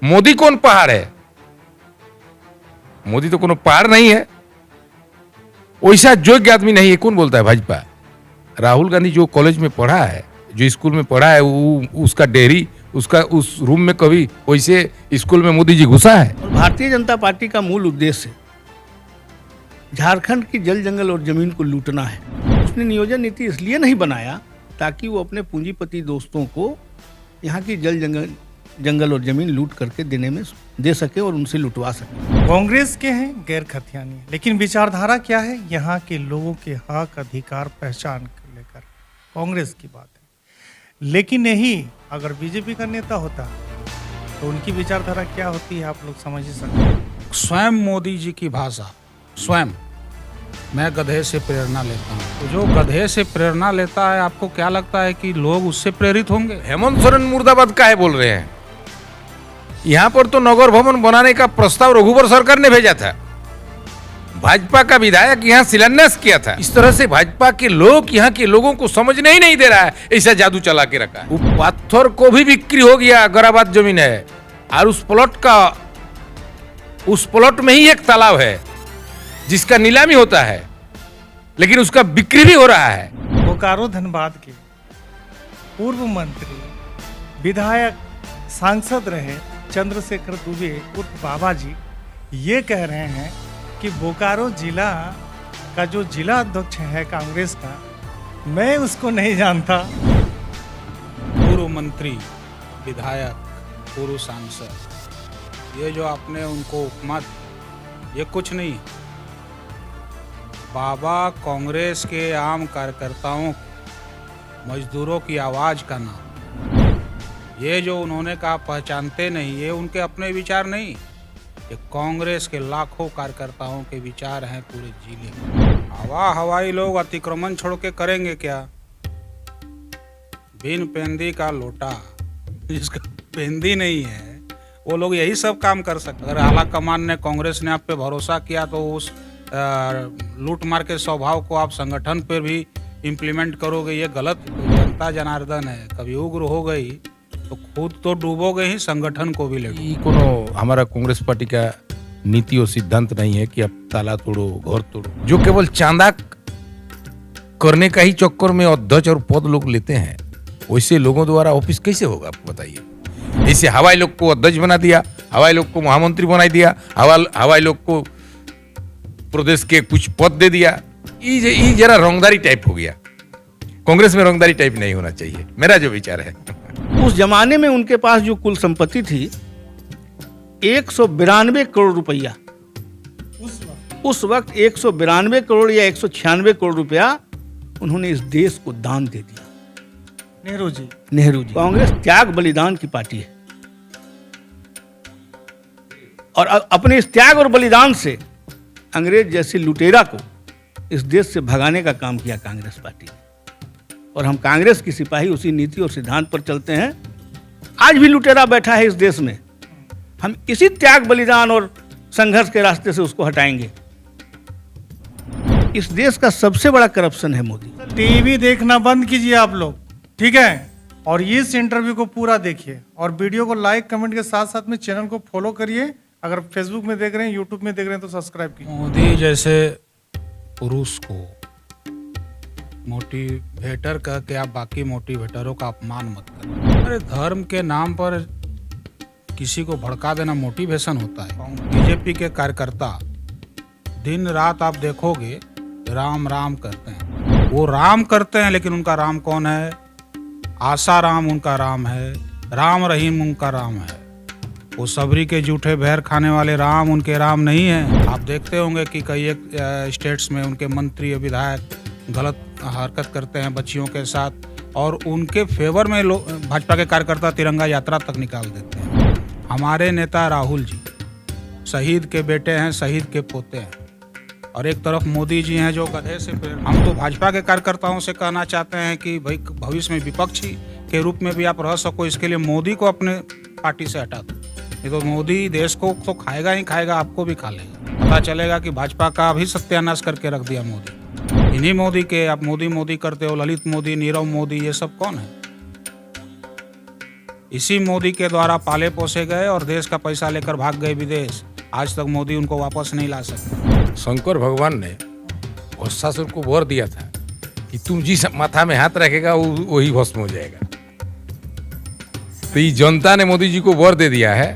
मोदी कौन पहाड़ है? मोदी तो कोनो पहाड़ नहीं है। वैसा योग्य आदमी नहीं है। कौन बोलता है भाजपा? राहुल गांधी जो कॉलेज में पढ़ा है, जो स्कूल में पढ़ा है, उसका डेयरी, उसका उस रूम में कभी वैसे स्कूल में मोदी जी घुसा है? और भारतीय जनता पार्टी का मूल उद्देश्य झारखंड की जल जंगल और जमीन को लूटना है। उसने नियोजन नीति इसलिए नहीं बनाया ताकि वो अपने पूंजीपति दोस्तों को यहाँ की जंगल और जमीन लूट करके दे सके और उनसे लुटवा सके। कांग्रेस के हैं गैर खतियानी, लेकिन विचारधारा क्या है? यहाँ के लोगों के हक अधिकार पहचान को लेकर कांग्रेस की बात है। लेकिन यही अगर बीजेपी का नेता होता तो उनकी विचारधारा क्या होती है आप लोग समझ ही सकते हैं। स्वयं मोदी जी की भाषा, स्वयं मैं गधे से प्रेरणा लेता हूँ। तो जो गधे से प्रेरणा लेता है, आपको क्या लगता है कि लोग उससे प्रेरित होंगे? हेमंत सोरेन मुर्दाबाद काहे बोल रहे हैं? यहाँ पर तो नगर भवन बनाने का प्रस्ताव रघुवर सरकार ने भेजा था। भाजपा का विधायक यहाँ शिलान्यास किया था। इस तरह से भाजपा के लोग यहाँ के लोगों को समझने ही नहीं दे रहा है। ऐसा जादू चला के रखा है। वो पत्थर को भी बिक्री हो गया, गराबाद जमीन है, और उस प्लॉट में ही एक तालाब है जिसका नीलामी होता है, लेकिन उसका बिक्री भी हो रहा है। बोकारो धनबाद के पूर्व मंत्री, विधायक, सांसद रहे चंद्रशेखर दुबे उर्फ बाबा जी ये कह रहे हैं कि बोकारो जिला का जो जिला अध्यक्ष है कांग्रेस का, मैं उसको नहीं जानता। पूर्व मंत्री, विधायक, पूर्व सांसद, ये जो आपने उनको उपमा दी, ये कुछ नहीं। बाबा कांग्रेस के आम कार्यकर्ताओं, मजदूरों की आवाज का नाम। ये जो उन्होंने कहा पहचानते नहीं, ये उनके अपने विचार नहीं, ये कांग्रेस के लाखों कार्यकर्ताओं के विचार हैं पूरे जिले में। हवाई लोग अतिक्रमण छोड़ के करेंगे क्या? बिन पेंदी का लोटा, जिसका पेंदी नहीं है, वो लोग यही सब काम कर सकते। अगर आला कमान ने, कांग्रेस ने आप पे भरोसा किया तो उस लूट मार के स्वभाव को आप संगठन पर भी इम्प्लीमेंट करोगे, ये गलत। जनता जनार्दन है, कभी उग्र हो गई तो खुद तो डूबोगे ही, संगठन को भी लेगो। ये कोनो हमारा कांग्रेस पार्टी का नीति और सिद्धांत नहीं है कि अब ताला तोड़ो, घर तोड़ो। जो केवल चांदा करने का ही चक्कर में अध्यक्ष और पद लोग लेते हैं, वैसे लोगों द्वारा ऑफिस कैसे होगा आपको बताइए? ऐसे हवाई लोग को अध्यक्ष बना दिया, हवाई लोग को महामंत्री बना दिया, हवाई लोग को प्रदेश के कुछ पद दे दिया। ये जरा रंगदारी टाइप हो गया। कांग्रेस में रंगदारी टाइप नहीं होना चाहिए, मेरा जो विचार है। उस जमाने में उनके पास जो कुल संपत्ति थी 192 करोड़ रुपया। उस वक्त 192 करोड़ या 196 करोड़ रुपया उन्होंने इस देश को दान दे दिया। नेहरू जी। कांग्रेस त्याग बलिदान की पार्टी है, और अपने इस त्याग और बलिदान से अंग्रेज जैसे लुटेरा को इस देश से भगाने का काम किया कांग्रेस पार्टी ने। और हम कांग्रेस की सिपाही उसी नीति और सिद्धांत पर चलते हैं। आज भी लुटेरा बैठा है इस देश में, हम इसी त्याग बलिदान और संघर्ष के रास्ते से उसको हटाएंगे। इस देश का सबसे बड़ा करप्शन है मोदी। टीवी देखना बंद कीजिए आप लोग, ठीक है? और इस इंटरव्यू को पूरा देखिए और वीडियो को लाइक कमेंट के साथ साथ में चैनल को फॉलो करिए। अगर फेसबुक में देख रहे हैं, यूट्यूब में देख रहे हैं तो सब्सक्राइब कीजिए। मोदी जैसे पुरुष को मोटिवेटर कह के आप बाकी मोटिवेटरों का अपमान मत करें। अरे धर्म के नाम पर किसी को भड़का देना मोटिवेशन होता है? बीजेपी के कार्यकर्ता दिन रात आप देखोगे राम राम करते हैं। वो राम करते हैं, लेकिन उनका राम कौन है? आशा राम उनका राम है, राम रहीम उनका राम है। वो सबरी के जूठे बहर खाने वाले राम उनके राम नहीं है। आप देखते होंगे कि कई एक स्टेट्स में उनके मंत्री या विधायक गलत हरकत करते हैं बच्चियों के साथ, और उनके फेवर में भाजपा के कार्यकर्ता तिरंगा यात्रा तक निकाल देते हैं। हमारे नेता राहुल जी शहीद के बेटे हैं, शहीद के पोते हैं, और एक तरफ मोदी जी हैं जो गधे से हम तो भाजपा के कार्यकर्ताओं से कहना चाहते हैं कि भाई भविष्य में विपक्षी के रूप में भी आप रह सको, इसके लिए मोदी को अपने पार्टी से हटा दो। नहीं तो मोदी देश को तो खाएगा ही खाएगा, आपको भी खा लेगा। पता चलेगा कि भाजपा का भी सत्यानाश करके रख दिया मोदी। इन्हीं मोदी के आप मोदी करते हो, ललित मोदी, नीरव मोदी, ये सब कौन है? इसी मोदी के द्वारा पाले पोसे गए और देश का पैसा लेकर भाग गए विदेश। आज तक मोदी उनको वापस नहीं ला सके। शंकर भगवान ने भस्मासुर को वर दिया था कि तुम जिस माथा में हाथ रखेगा वही भस्म हो जाएगा। तो ये जनता ने मोदी जी को वर दे दिया है,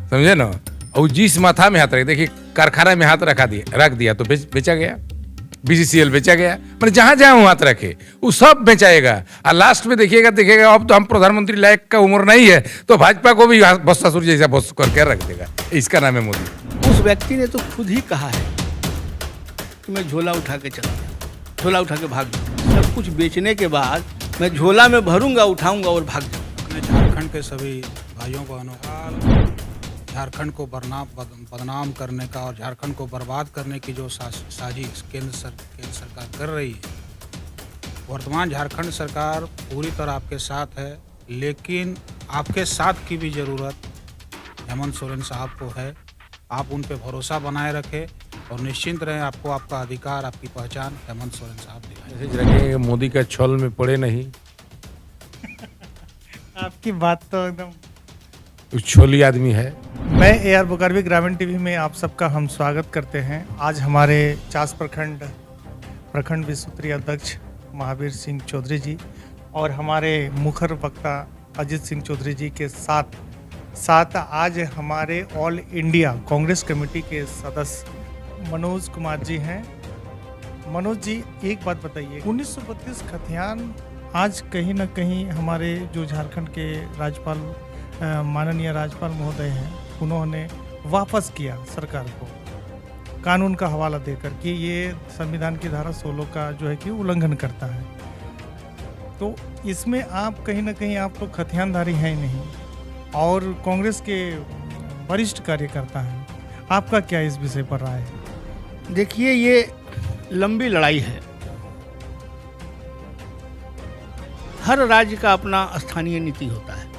समझे ना। और जिस माथा में हाथ रखे, देखिए कारखाना में हाथ रख दिया तो बेचा गया, बीसीसीएल बेचा गया। मतलब जहां जहां वो हाथ रखे वो सब बेचाएगा। और लास्ट में देखिएगा अब तो हम प्रधानमंत्री लायक का उम्र नहीं है, तो भाजपा को भी भस्मासुर जैसा भस्म करके रख देगा। इसका नाम है मोदी। उस व्यक्ति ने तो खुद ही कहा है कि मैं झोला उठा के चला गया, झोला उठा के भाग गया। सब कुछ बेचने के बाद मैं झोला में भरूंगा, उठाऊंगा और भाग जाऊंगा। झारखंड के सभी भाइयों को अनुरोध, झारखंड को बदनाम करने का और झारखंड को बर्बाद करने की जो साजिश केंद्र सरकार कर रही है, वर्तमान झारखंड सरकार पूरी तरह आपके साथ है, लेकिन आपके साथ की भी ज़रूरत हेमंत सोरेन साहब को है। आप उन पे भरोसा बनाए रखें और निश्चिंत रहें, आपको आपका अधिकार, आपकी पहचान हेमंत सोरेन साहब दिखाएंगे। मोदी का छल में पड़े नहीं। आपकी बात तो एकदम, छोली आदमी है। मैं AR बुकारवी ग्रामीण टीवी में आप सबका हम स्वागत करते हैं। आज हमारे चास प्रखंड विसूत्री अध्यक्ष महावीर सिंह चौधरी जी और हमारे मुखर वक्ता अजीत सिंह चौधरी जी के साथ आज हमारे ऑल इंडिया कांग्रेस कमेटी के सदस्य मनोज कुमार जी हैं। मनोज जी, एक बात बताइए, 1932 खतियान आज कहीं ना कहीं हमारे जो झारखंड के राज्यपाल माननीय राज्यपाल महोदय हैं, उन्होंने वापस किया सरकार को कानून का हवाला देकर कि ये संविधान की धारा 16 का जो है कि उल्लंघन करता है। तो इसमें आप कहीं ना कहीं आप तो खतियानधारी हैं ही नहीं और कांग्रेस के वरिष्ठ कार्यकर्ता हैं, आपका क्या इस विषय पर राय है? देखिए, ये लंबी लड़ाई है। हर राज्य का अपना स्थानीय नीति होता है।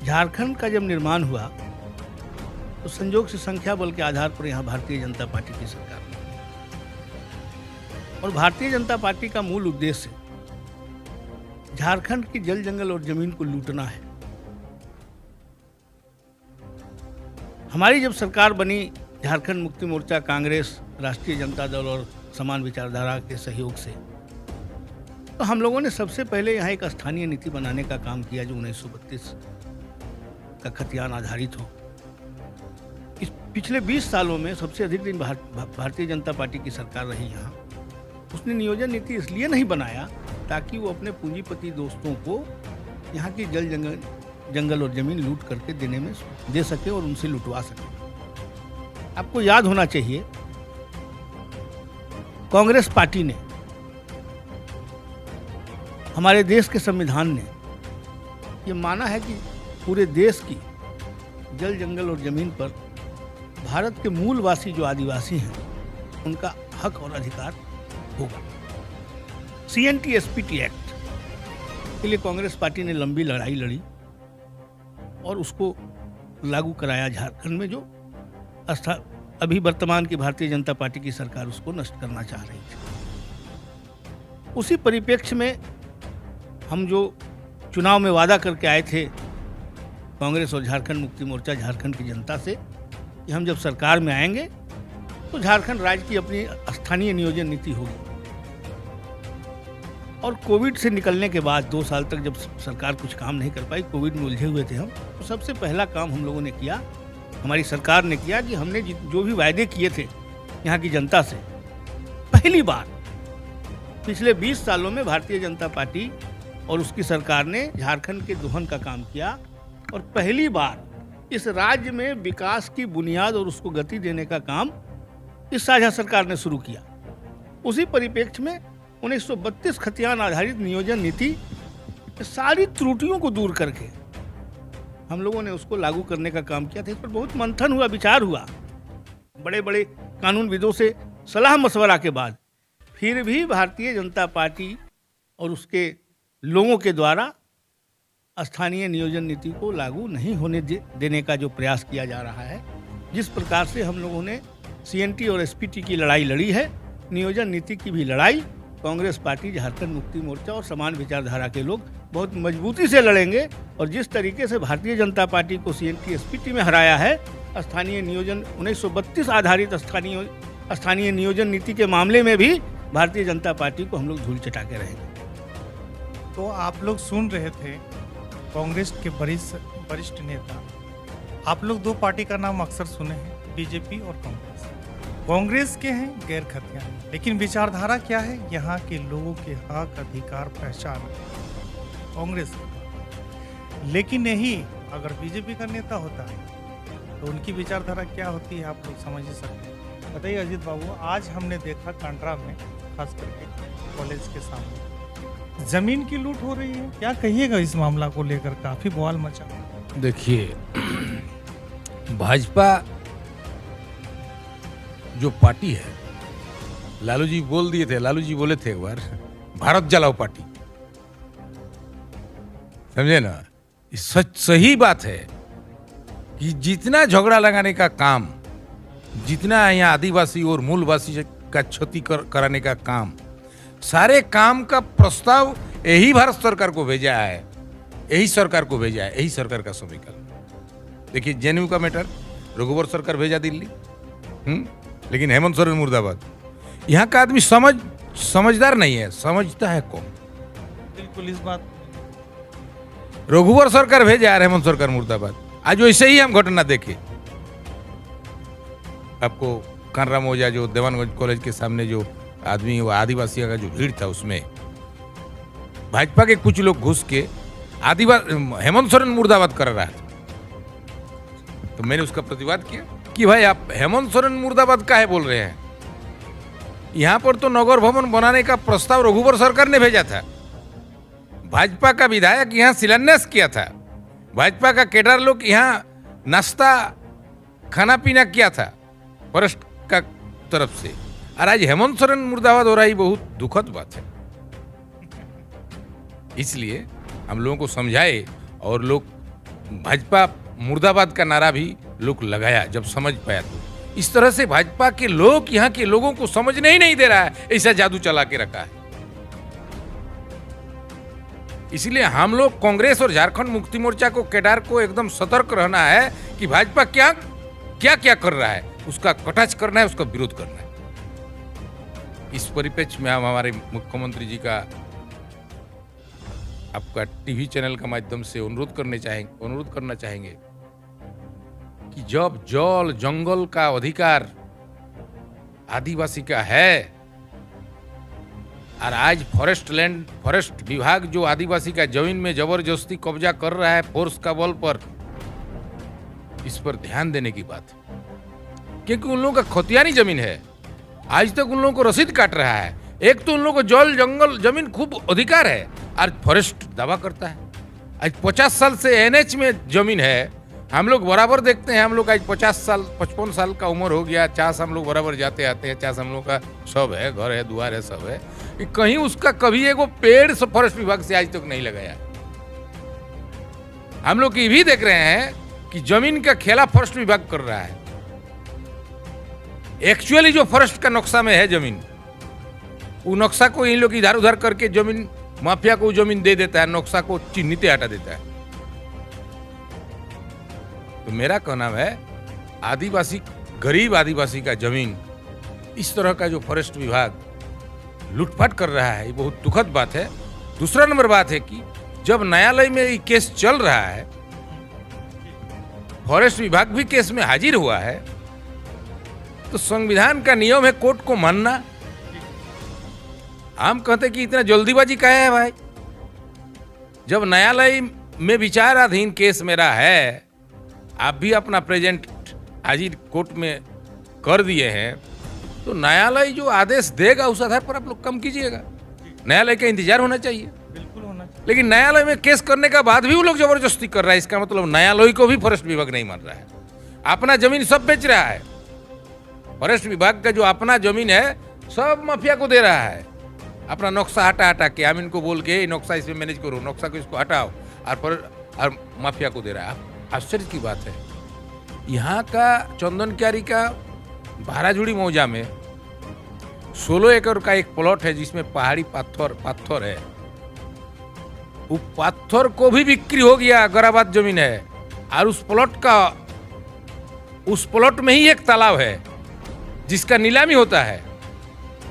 झारखंड का जब निर्माण हुआ तो संयोग से संख्या बल के आधार पर यहाँ भारतीय जनता पार्टी की सरकार बनी और भारतीय जनता पार्टी का मूल उद्देश्य झारखंड की जल जंगल और जमीन को लूटना है। हमारी जब सरकार बनी, झारखंड मुक्ति मोर्चा, कांग्रेस, राष्ट्रीय जनता दल और समान विचारधारा के सहयोग से, तो हम लोगों ने सबसे पहले यहाँ एक स्थानीय नीति बनाने का काम किया जो 1932 का खतियान आधारित हो। इस पिछले 20 सालों में सबसे अधिक दिन भारतीय जनता पार्टी की सरकार रही यहाँ। उसने नियोजन नीति इसलिए नहीं बनाया ताकि वो अपने पूंजीपति दोस्तों को यहाँ की जंगल और जमीन लूट करके दे सके और उनसे लुटवा सके। आपको याद होना चाहिए, कांग्रेस पार्टी ने, हमारे देश के संविधान ने ये माना है कि पूरे देश की जल जंगल और जमीन पर भारत के मूलवासी जो आदिवासी हैं उनका हक और अधिकार होगा। CNT-SPT एक्ट के लिए कांग्रेस पार्टी ने लंबी लड़ाई लड़ी और उसको लागू कराया झारखंड में, जो अभी वर्तमान की भारतीय जनता पार्टी की सरकार उसको नष्ट करना चाह रही थी। उसी परिप्रेक्ष्य में हम जो चुनाव में वादा करके आए थे कांग्रेस और झारखंड मुक्ति मोर्चा झारखंड की जनता से कि हम जब सरकार में आएंगे तो झारखंड राज्य की अपनी स्थानीय नियोजन नीति होगी। और कोविड से निकलने के बाद 2 साल तक जब सरकार कुछ काम नहीं कर पाई, कोविड में उलझे हुए थे हम, तो सबसे पहला काम हम लोगों ने किया, हमारी सरकार ने किया कि हमने जो भी वायदे किए थे यहाँ की जनता से, पहली बार पिछले 20 सालों में भारतीय जनता पार्टी और उसकी सरकार ने झारखंड के दोहन का काम किया और पहली बार इस राज्य में विकास की बुनियाद और उसको गति देने का काम इस साझा सरकार ने शुरू किया। उसी परिप्रेक्ष्य में 1932 खतियान आधारित नियोजन नीति सारी त्रुटियों को दूर करके हम लोगों ने उसको लागू करने का काम किया था। इस पर बहुत मंथन हुआ, विचार हुआ, बड़े बड़े कानूनविदों से सलाह मशवरा के बाद फिर भी भारतीय जनता पार्टी और उसके लोगों के द्वारा स्थानीय नियोजन नीति को लागू नहीं होने देने का जो प्रयास किया जा रहा है, जिस प्रकार से हम लोगों ने CNT और SPT की लड़ाई लड़ी है, नियोजन नीति की भी लड़ाई कांग्रेस पार्टी, झारखंड मुक्ति मोर्चा और समान विचारधारा के लोग बहुत मजबूती से लड़ेंगे। और जिस तरीके से भारतीय जनता पार्टी को CNTSPT में हराया है, स्थानीय नियोजन 1932 आधारित स्थानीय नियोजन नीति के मामले में भी भारतीय जनता पार्टी को हम लोग धूल चटा के रहेंगे। तो आप लोग सुन रहे थे कांग्रेस के वरिष्ठ नेता। आप लोग दो पार्टी का नाम अक्सर सुने हैं, बीजेपी और कांग्रेस। कांग्रेस के हैं गैर खतियान, लेकिन विचारधारा क्या है? यहाँ के लोगों के हक अधिकार पहचान कांग्रेस। लेकिन नहीं, अगर बीजेपी का नेता होता है तो उनकी विचारधारा क्या होती है आप लोग समझ ही सकते हैं। बताइए अजीत बाबू, आज हमने देखा कांड्रा में, खास करके कॉलेज के सामने जमीन की लूट हो रही है। क्या कहिएगा इस मामला को लेकर? काफी बवाल मचा। देखिए, भाजपा जो पार्टी है, लालू जी बोल दिए थे, लालू जी बोले थे एक बार, भारत जलाओ पार्टी, समझे ना। सच सही बात है कि जितना झगड़ा लगाने का काम, जितना यहाँ आदिवासी और मूलवासी का क्षति कराने का काम, सारे काम का प्रस्ताव यही भारत सरकार को भेजा है, यही सरकार को भेजा है, यही सरकार का समीकरण। देखिए, जेएनयू का मैटर रघुवर सरकार भेजा दिल्ली, लेकिन हेमंत सोरेन मुर्दाबाद। यहाँ का आदमी समझदार नहीं है, समझता है कौन? बिल्कुल इस बात रघुवर सरकार भेजा, हेमंत सरकार मुर्दाबाद। आज वैसे ही हम घटना देखे, आपको कांड्रा मौजा जो देवानगंज कॉलेज के सामने जो आदमी, वो आदिवासियों का जो भीड़ था, उसमें भाजपा के कुछ लोग घुस के हेमंत सोरेन मुर्दाबाद कर रहा था। तो मैंने उसका प्रतिवाद किया कि भाई आप हेमंत सोरेन मुर्दाबाद काहे बोल रहे हैं? यहां पर तो नगर भवन बनाने का प्रस्ताव रघुवर सरकार ने भेजा था। भाजपा का विधायक यहां शिलान्यास किया था, भाजपा का कैडर लोग यहां नाश्ता खाना पीना किया था फॉरेस्ट का तरफ से, और आज हेमंत सोरेन मुर्दाबाद हो रहा है। बहुत दुखद बात है। इसलिए हम लोगों को समझाए, और लोग भाजपा मुर्दाबाद का नारा भी लोग लगाया जब समझ पाया। तो इस तरह से भाजपा के लोग यहाँ के लोगों को समझने ही नहीं दे रहा है, ऐसा जादू चला के रखा है। इसलिए हम लोग कांग्रेस और झारखंड मुक्ति मोर्चा को, केडार को एकदम सतर्क रहना है कि भाजपा क्या क्या कर रहा है, उसका कटाक्ष करना है, उसका विरोध करना है। इस परिप्रेक्ष्य में हम हमारे मुख्यमंत्री जी का, आपका टीवी चैनल का माध्यम से अनुरोध करना चाहेंगे कि जब जल जंगल का अधिकार आदिवासी का है, और आज फॉरेस्ट विभाग जो आदिवासी का जमीन में जबरदस्ती कब्जा कर रहा है फोर्स का बल पर, इस पर ध्यान देने की बात है। क्योंकि उन लोगों का खतियानी जमीन है, आज तक उन लोगों को रसीद काट रहा है। एक तो उन लोगों को जल जंगल जमीन खूब अधिकार है, और फॉरेस्ट दावा करता है। आज 50 साल से NH में जमीन है, हम लोग बराबर देखते हैं। हम लोग आज 55 साल का उम्र हो गया, चास हम लोग बराबर जाते आते हैं, चास हम लोग का सब है, घर है, दुआर है, सब है। कि कहीं उसका कभी एगो पेड़ फॉरेस्ट विभाग से आज तक नहीं लगाया। हम लोग ये भी देख रहे हैं कि जमीन का खेला फॉरेस्ट विभाग कर रहा है। एक्चुअली जो फॉरेस्ट का नक्शा में है जमीन, वो नक्शा को इन लोग इधर उधर करके जमीन माफिया को जमीन दे देता है, नक्शा को चिन्हित हटा देता है। तो मेरा कहना है, आदिवासी, गरीब आदिवासी का जमीन इस तरह का जो फॉरेस्ट विभाग लूटपाट कर रहा है, ये बहुत दुखद बात है। दूसरा नंबर बात है कि जब न्यायालय में ये केस चल रहा है, फॉरेस्ट विभाग भी केस में हाजिर हुआ है, तो संविधान का नियम है कोर्ट को मानना। हम कहते कि इतना जल्दीबाजी का है भाई? जब न्यायालय में विचाराधीन केस मेरा है, आप भी अपना प्रेजेंट हाजिर कोर्ट में कर दिए हैं, तो न्यायालय जो आदेश देगा उस आधार पर आप लोग काम कीजिएगा। न्यायालय का इंतजार होना चाहिए। बिल्कुल होना चाहिए। लेकिन न्यायालय में केस करने का बाद भी वो लोग जबरदस्ती कर रहा है, इसका मतलब न्यायालय को भी फॉरेस्ट विभाग नहीं मान रहा है। अपना जमीन सब बेच रहा है। फॉरेस्ट विभाग का जो अपना जमीन है सब माफिया को दे रहा है। अपना नक्शा हटा के, हम इनको बोल के नक्शा इसमें मैनेज करो, नक्शा को इसको हटाओ, और माफिया को दे रहा है। आश्चर्य की बात है, यहाँ का चंदन क्यारी का भाराजुड़ी मौजा में 16 एकड़ का एक प्लॉट है, जिसमें पहाड़ी पत्थर है। वो पत्थर को भी बिक्री हो गया, गराबाद जमीन है, और उस प्लॉट में ही एक तालाब है जिसका नीलामी होता है,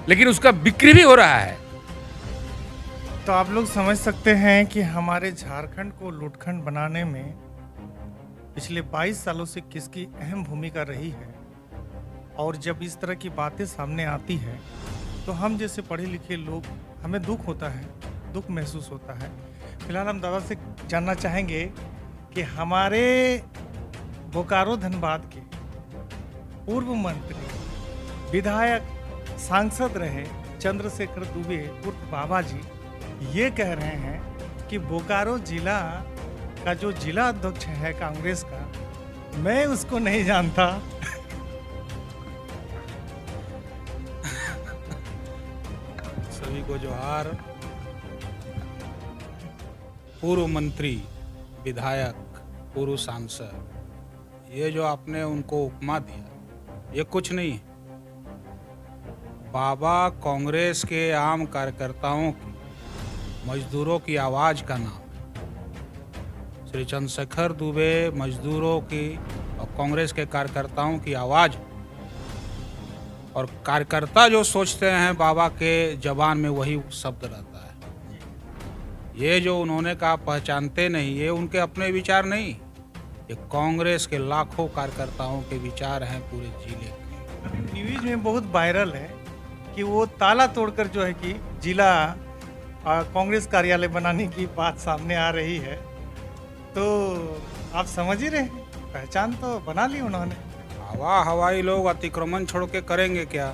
लेकिन उसका बिक्री भी हो रहा है। तो आप लोग समझ सकते हैं कि हमारे झारखंड को लूटखंड बनाने में पिछले 22 सालों से किसकी अहम भूमिका रही है। और जब इस तरह की बातें सामने आती है तो हम जैसे पढ़े लिखे लोग, हमें दुख होता है, दुख महसूस होता है। फिलहाल हम दादा से जानना चाहेंगे कि हमारे बोकारो धनबाद के पूर्व मंत्री, विधायक, सांसद रहे चंद्रशेखर दुबे उर्फ बाबा जी ये कह रहे हैं कि बोकारो जिला का जो जिला अध्यक्ष है कांग्रेस का, मैं उसको नहीं जानता। सभी को जोहार। पूर्व मंत्री, विधायक, पूर्व सांसद, ये जो आपने उनको उपमा दिया, ये कुछ नहीं है। बाबा कांग्रेस के आम कार्यकर्ताओं की, मजदूरों की आवाज का नाम है। श्री चंद्रशेखर दुबे मजदूरों की और कांग्रेस के कार्यकर्ताओं की आवाज, और कार्यकर्ता जो सोचते हैं बाबा के जबान में वही शब्द रहता है। ये जो उन्होंने कहा पहचानते नहीं, ये उनके अपने विचार नहीं, ये कांग्रेस के लाखों कार्यकर्ताओं के विचार हैं पूरे जिले के। न्यूज में बहुत वायरल है कि वो ताला तोड़कर जो है कि जिला कांग्रेस कार्यालय बनाने की बात सामने आ रही है। तो आप समझ ही रहे हैं, पहचान तो बना ली उन्होंने। हवाई लोग अतिक्रमण छोड़ के करेंगे क्या?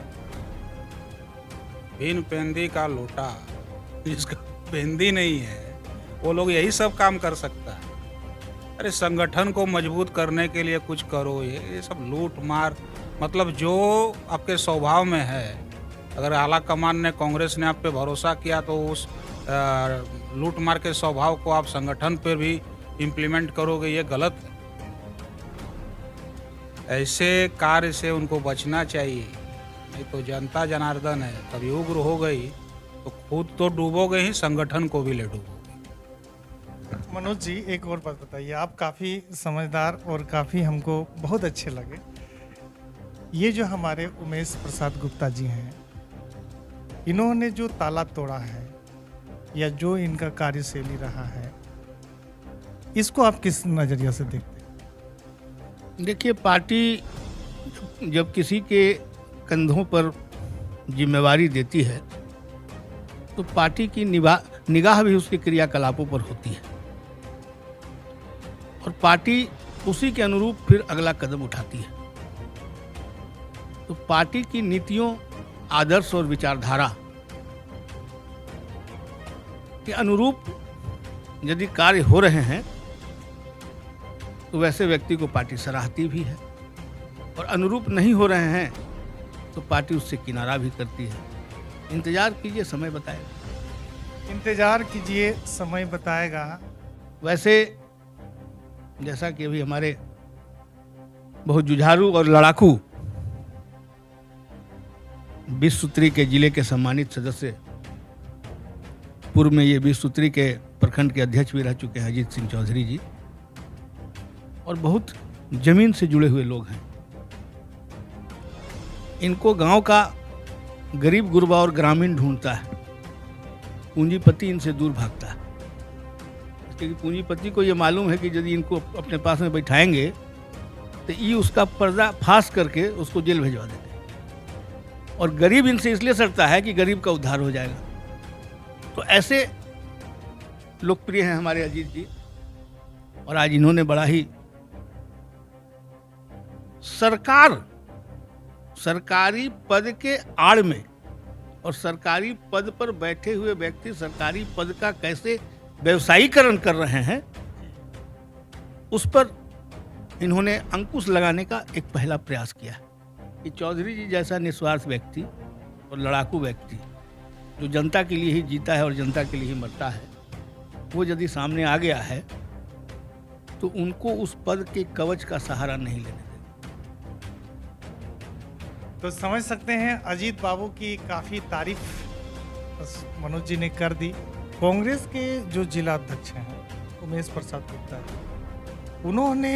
बिन पेंदी का लोटा, जिसका पेंदी नहीं है, वो लोग यही सब काम कर सकता है। अरे संगठन को मजबूत करने के लिए कुछ करो। ये सब लूट मार, मतलब जो आपके स्वभाव में है। अगर आला कमान ने, कांग्रेस ने आप पे भरोसा किया तो उस लूट मार के स्वभाव को आप संगठन पर भी इम्प्लीमेंट करोगे, ये गलत है। ऐसे कार्य से उनको बचना चाहिए, नहीं तो जनता जनार्दन है, कभी उग्र हो गई तो खुद तो डूबोगे ही, संगठन को भी ले डूबोगे। मनोज जी, एक और बात बताइए, आप काफ़ी समझदार और काफ़ी हमको बहुत अच्छे लगे। ये जो हमारे उमेश प्रसाद गुप्ता जी हैं, इन्होंने जो ताला तोड़ा है या जो इनका कार्यशैली रहा है, इसको आप किस नज़रिया से देखते हैं? देखिए, पार्टी जब किसी के कंधों पर जिम्मेवारी देती है तो पार्टी की निगाह भी उसके क्रियाकलापों पर होती है, और पार्टी उसी के अनुरूप फिर अगला कदम उठाती है। तो पार्टी की नीतियों, आदर्श और विचारधारा के अनुरूप यदि कार्य हो रहे हैं तो वैसे व्यक्ति को पार्टी सराहती भी है, और अनुरूप नहीं हो रहे हैं तो पार्टी उससे किनारा भी करती है। इंतजार कीजिए, समय बताएगा। इंतजार कीजिए, समय बताएगा। वैसे जैसा कि अभी हमारे बहुत जुझारू और लड़ाकू 20 सूत्री के जिले के सम्मानित सदस्य, पूर्व में ये 20 सूत्री के प्रखंड के अध्यक्ष भी रह चुके हैं, अजीत सिंह चौधरी जी, और बहुत जमीन से जुड़े हुए लोग हैं। इनको गांव का गरीब गुरबा और ग्रामीण ढूंढता है, पूंजीपति इनसे दूर भागता है। क्योंकि पूंजीपति को ये मालूम है कि यदि इनको अपने पास में बैठाएंगे तो ये उसका पर्दा फाश करके उसको जेल भिजवा देते हैं, और गरीब इनसे इसलिए सड़ता है कि गरीब का उद्धार हो जाएगा। तो ऐसे लोकप्रिय हैं हमारे अजीत जी, और आज इन्होंने बड़ा ही सरकारी पद के आड़ में, और सरकारी पद पर बैठे हुए व्यक्ति सरकारी पद का कैसे व्यवसायीकरण कर रहे हैं, उस पर इन्होंने अंकुश लगाने का एक पहला प्रयास किया कि चौधरी जी जैसा निस्वार्थ व्यक्ति और लड़ाकू व्यक्ति जो जनता के लिए ही जीता है और जनता के लिए ही मरता है, वो यदि सामने आ गया है तो उनको उस पद के कवच का सहारा नहीं लेने देना। तो समझ सकते हैं, अजीत बाबू की काफ़ी तारीफ मनोज जी ने कर दी। कांग्रेस के जो जिला अध्यक्ष हैं उमेश प्रसाद गुप्ता जी, उन्होंने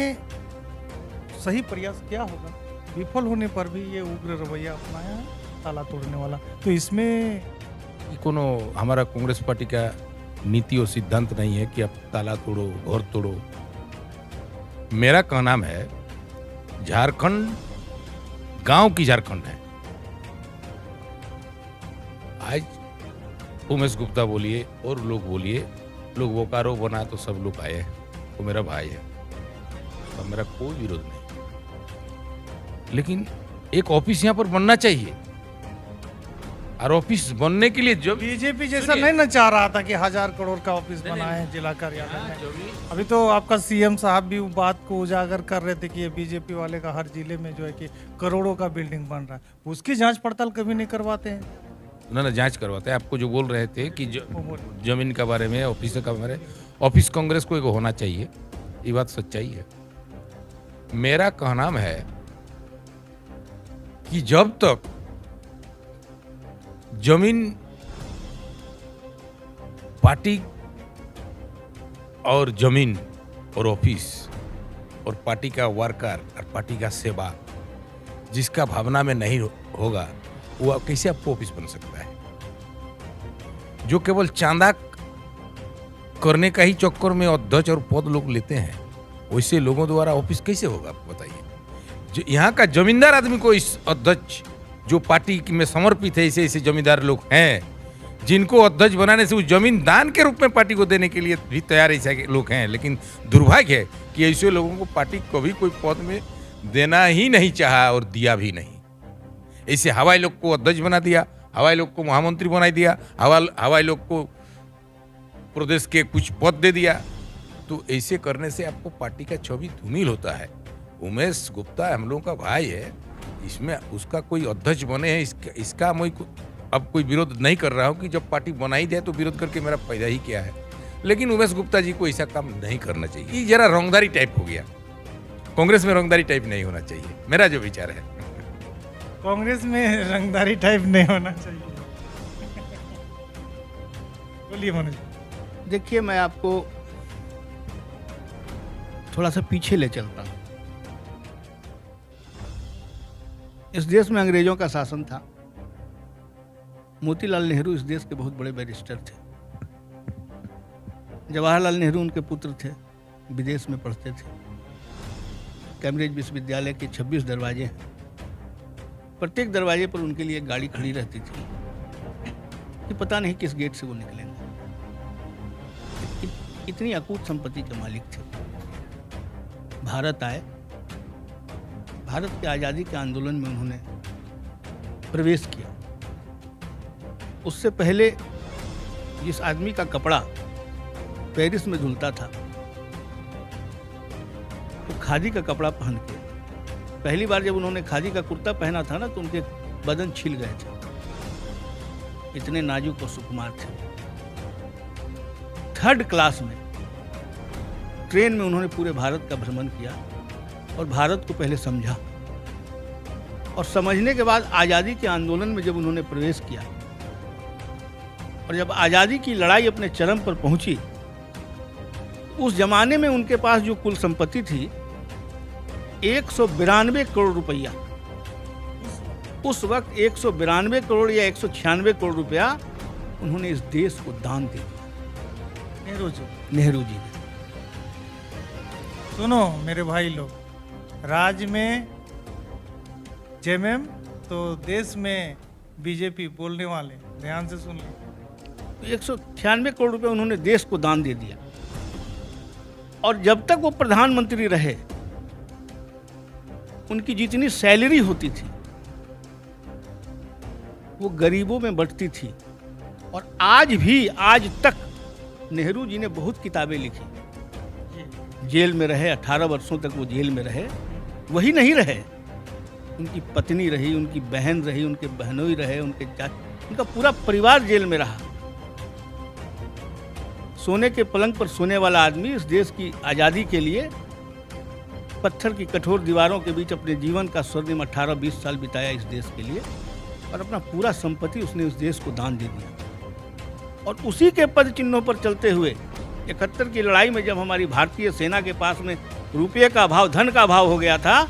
सही प्रयास किया होगा, विफल होने पर भी ये उग्र रवैया अपनाया है ताला तोड़ने वाला। तो इसमें कोनो हमारा कांग्रेस पार्टी का नीति और सिद्धांत नहीं है कि आप ताला तोड़ो, घर तोड़ो। मेरा कहना है झारखंड गांव की झारखंड है। आज उमेश गुप्ता बोलिए और लोग बोलिए, लोग बोकारो बना तो सब लोग आए हैं, वो मेरा भाई है, तो मेरा कोई विरोध नहीं। लेकिन एक ऑफिस यहाँ पर बनना चाहिए, और ऑफिस बनने के लिए जो बीजेपी जैसा नहीं ना चाह रहा था कि 1000 करोड़ का ऑफिस बनाए जिला कार्यालय में। अभी तो आपका सीएम साहब भी बात को उजागर कर रहे थे कि ये बीजेपी वाले का हर जिले में जो है कि करोड़ों का बिल्डिंग बन रहा है, उसकी जांच पड़ताल कभी नहीं करवाते हैं। ना जांच करवाते हैं। आपको जो बोल रहे थे कि जमीन के बारे में, ऑफिस का बारे में, ऑफिस कांग्रेस को एक होना चाहिए, ये बात सच्चाई है। मेरा कहना है कि जब तक जमीन पार्टी और जमीन और ऑफिस और पार्टी का वर्कर और पार्टी का सेवा जिसका भावना में नहीं होगा, वो कैसे आपको ऑफिस बन सकता है? जो केवल चांदा करने का ही चक्कर में अध्यक्ष और पद लोग लेते हैं, वैसे लोगों द्वारा ऑफिस कैसे होगा आपको बताइए? जो यहाँ का जमींदार आदमी को इस अध्यक्ष जो पार्टी में समर्पित है, ऐसे ऐसे जमींदार लोग हैं जिनको अध्यक्ष बनाने से उस जमीन दान के रूप में पार्टी को देने के लिए भी तैयार ऐसे लोग हैं। लेकिन दुर्भाग्य है कि ऐसे लोगों को पार्टी कभी कोई पद में देना ही नहीं चाहा और दिया भी नहीं। ऐसे हवाई लोग को अध्यक्ष बना दिया, हवाई लोग को महामंत्री बना दिया, हवाई लोग को प्रदेश के कुछ पद दे दिया। तो ऐसे करने से आपको पार्टी का छवि धूमिल होता है। उमेश गुप्ता हम लोगों का भाई है, इसमें उसका कोई अध्यक्ष बने हैं, इसका मैं अब कोई विरोध नहीं कर रहा हूँ कि जब पार्टी बनाई जाए तो विरोध करके मेरा फायदा ही क्या है। लेकिन उमेश गुप्ता जी को ऐसा काम नहीं करना चाहिए। ये जरा रंगदारी टाइप हो गया। कांग्रेस में रंगदारी टाइप नहीं होना चाहिए, मेरा जो विचार है। कांग्रेस में रंगदारी टाइप नहीं होना चाहिए। बोलिए मनोज। देखिए, मैं आपको थोड़ा सा पीछे ले चलता हूँ। इस देश में अंग्रेजों का शासन था। मोतीलाल नेहरू इस देश के बहुत बड़े बैरिस्टर थे। जवाहरलाल नेहरू उनके पुत्र थे, विदेश में पढ़ते थे। कैम्ब्रिज विश्वविद्यालय के 26 दरवाजे हैं। प्रत्येक दरवाजे पर उनके लिए एक गाड़ी खड़ी रहती थी कि पता नहीं किस गेट से वो निकलेंगे। इतनी अकूत संपत्ति के मालिक थे। भारत आए, भारत के आज़ादी के आंदोलन में उन्होंने प्रवेश किया। उससे पहले जिस आदमी का कपड़ा पेरिस में धुलता था, वो खादी का कपड़ा पहन के, पहली बार जब उन्होंने खादी का कुर्ता पहना था ना, तो उनके बदन छिल गए थे, इतने नाजुक और सुकुमार थे। 3rd क्लास में ट्रेन में उन्होंने पूरे भारत का भ्रमण किया और भारत को पहले समझा, और समझने के बाद आज़ादी के आंदोलन में जब उन्होंने प्रवेश किया और जब आज़ादी की लड़ाई अपने चरम पर पहुंची, उस जमाने में उनके पास जो कुल संपत्ति थी 192 करोड़ रुपया। उस वक्त 192 करोड़ या 196 करोड़ रुपया उन्होंने इस देश को दान दे दिया। नेहरू जी ने। सुनो मेरे भाई लोग, राज्य में जेएमएम तो देश में बीजेपी बोलने वाले ध्यान से सुन लो। 196 करोड़ रुपए उन्होंने देश को दान दे दिया। और जब तक वो प्रधानमंत्री रहे, उनकी जितनी सैलरी होती थी वो गरीबों में बंटती थी। और आज तक नेहरू जी ने बहुत किताबें लिखी। जेल में रहे, 18 वर्षों तक वो जेल में रहे। वही नहीं रहे, उनकी पत्नी रही, उनकी बहन रही, उनके बहनोई रहे, उनका पूरा परिवार जेल में रहा। सोने के पलंग पर सोने वाला आदमी इस देश की आज़ादी के लिए पत्थर की कठोर दीवारों के बीच अपने जीवन का स्वर्णिम 18-20 साल बिताया इस देश के लिए, और अपना पूरा संपत्ति उसने उस देश को दान दे दिया। और उसी के पद चिन्हों पर चलते हुए 71 की लड़ाई में जब हमारी भारतीय सेना के पास में रुपये का अभाव, धन का अभाव हो गया था,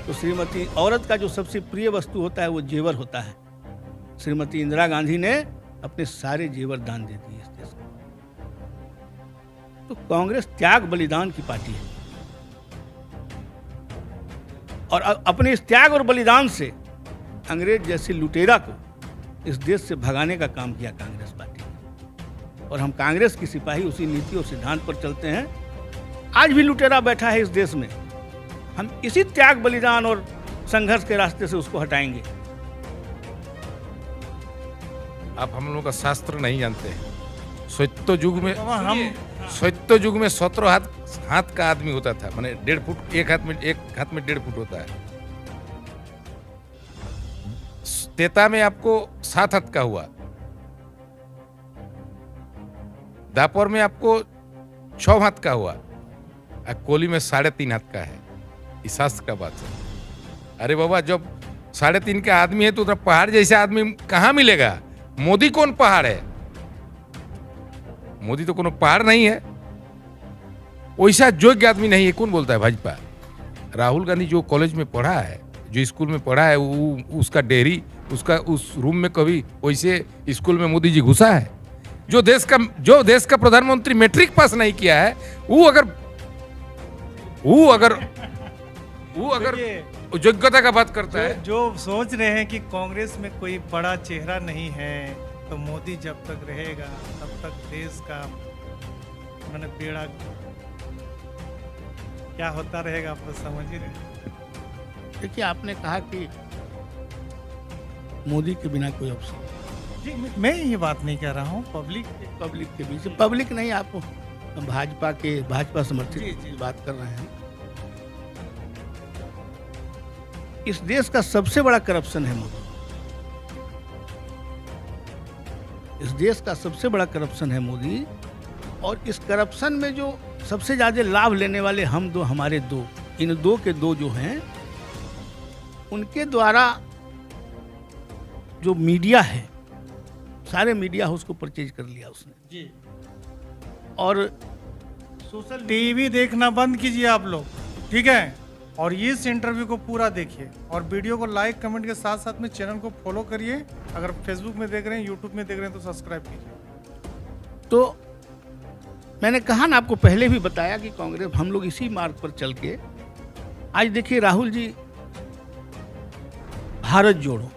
तो श्रीमती औरत का जो सबसे प्रिय वस्तु होता है वो जेवर होता है। श्रीमती इंदिरा गांधी ने अपने सारे जेवर दान दे दिए इस देश को। तो कांग्रेस त्याग बलिदान की पार्टी है और अपने इस त्याग और बलिदान से अंग्रेज जैसे लुटेरा को इस देश से भगाने का काम किया कांग्रेस पार्टी ने। और हम कांग्रेस की सिपाही उसी नीति और सिद्धांत पर चलते हैं। आज भी लुटेरा बैठा है इस देश में, हम इसी त्याग बलिदान और संघर्ष के रास्ते से उसको हटाएंगे। आप हम लोगों का शास्त्र नहीं जानते हैं। सत्य युग में हम 17 हाथ का आदमी होता था, माने 1.5 फुट, एक हाथ में 1.5 फुट होता है। तेता में आपको 7 हाथ का हुआ, दापर में आपको 6 हाथ का हुआ, कोली में 3.5 हाथ का है। इस शास्त्र का बात है। अरे बाबा, जब 3.5 का आदमी है तो उधर पहाड़ जैसा आदमी कहां मिलेगा? मोदी कौन पहाड़ है? मोदी तो कोनो पहाड़ नहीं है। वैसा योग्य आदमी नहीं है। कौन बोलता है भाजपा? राहुल गांधी जो कॉलेज में पढ़ा है, जो स्कूल में पढ़ा है, उसका डेहरी, उसका उस रूम में कभी वैसे स्कूल में मोदी जी घुसा है? जो देश का प्रधानमंत्री मैट्रिक पास नहीं किया है, वो अगर योग्यता का बात करता है। जो सोच रहे हैं कि कांग्रेस में कोई बड़ा चेहरा नहीं है, तो मोदी जब तक रहेगा तब तक देश का मैंने बेड़ा क्या होता रहेगा, आप तो समझ ही रहे। देखिए, आपने कहा कि मोदी के बिना कोई ऑप्शन जी, मैं ये बात नहीं कह रहा हूँ। पब्लिक के बीच, पब्लिक नहीं, आप भाजपा समर्थित जी। की बात कर रहे हैं। इस देश का सबसे बड़ा करप्शन है मोदी। इस देश का सबसे बड़ा करप्शन है मोदी। और इस करप्शन में जो सबसे ज्यादा लाभ लेने वाले हम दो, हमारे दो, इन दो के दो जो हैं, उनके द्वारा जो मीडिया है, सारे मीडिया हाउस को परचेज कर लिया उसने जी। और सोशल टीवी देखना बंद कीजिए आप लोग, ठीक है? और इस इंटरव्यू को पूरा देखिए और वीडियो को लाइक कमेंट के साथ साथ में चैनल को फॉलो करिए। अगर फेसबुक में देख रहे हैं, यूट्यूब में देख रहे हैं तो सब्सक्राइब कीजिए। तो मैंने कहा ना, आपको पहले भी बताया कि कांग्रेस, हम लोग इसी मार्ग पर चल के आज देखिए, राहुल जी भारत जोड़ो,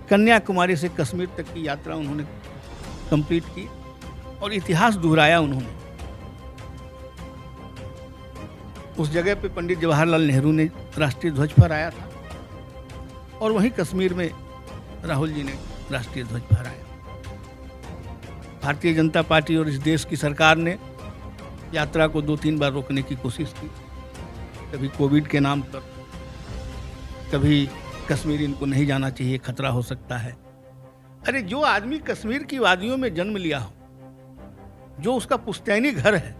कन्याकुमारी से कश्मीर तक की यात्रा उन्होंने कंप्लीट की और इतिहास दोहराया उन्होंने। उस जगह पे पंडित जवाहरलाल नेहरू ने राष्ट्रीय ध्वज फहराया था और वहीं कश्मीर में राहुल जी ने राष्ट्रीय ध्वज फहराया। भारतीय जनता पार्टी और इस देश की सरकार ने यात्रा को 2-3 बार रोकने की कोशिश की, कभी कोविड के नाम पर, कभी कश्मीर इनको नहीं जाना चाहिए, खतरा हो सकता है। अरे, जो आदमी कश्मीर की वादियों में जन्म लिया हो, जो उसका पुश्तैनी घर है,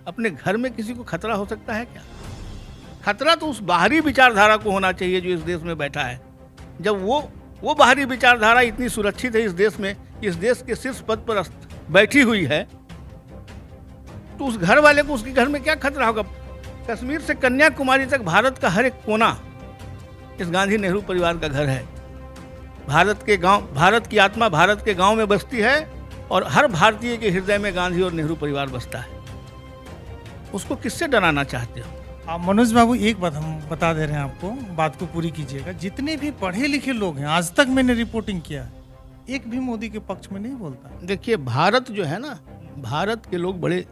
अपने घर में किसी को खतरा हो सकता है क्या? खतरा तो उस बाहरी विचारधारा को होना चाहिए जो इस देश में बैठा है। जब वो बाहरी विचारधारा इतनी सुरक्षित है इस देश में, इस देश के शीर्ष पद पर बैठी हुई है, तो उस घर वाले को उसके घर में क्या खतरा होगा? कश्मीर से कन्याकुमारी तक भारत का हर एक कोना इस गांधी नेहरू परिवार का घर है। भारत के गांव, भारत की आत्मा भारत के गांव में बसती है और हर भारतीय के हृदय में गांधी और नेहरू परिवार बसता है। उसको किससे डराना चाहते हो? आप मनोज बाबू, एक बात हम बता दे रहे हैं आपको, बात को पूरी कीजिएगा। जितने भी पढ़े लिखे लोग हैं, आज तक मैंने रिपोर्टिंग किया, एक भी मोदी के पक्ष में नहीं बोलता। देखिए, भारत जो है ना, भारत के लोग बड़े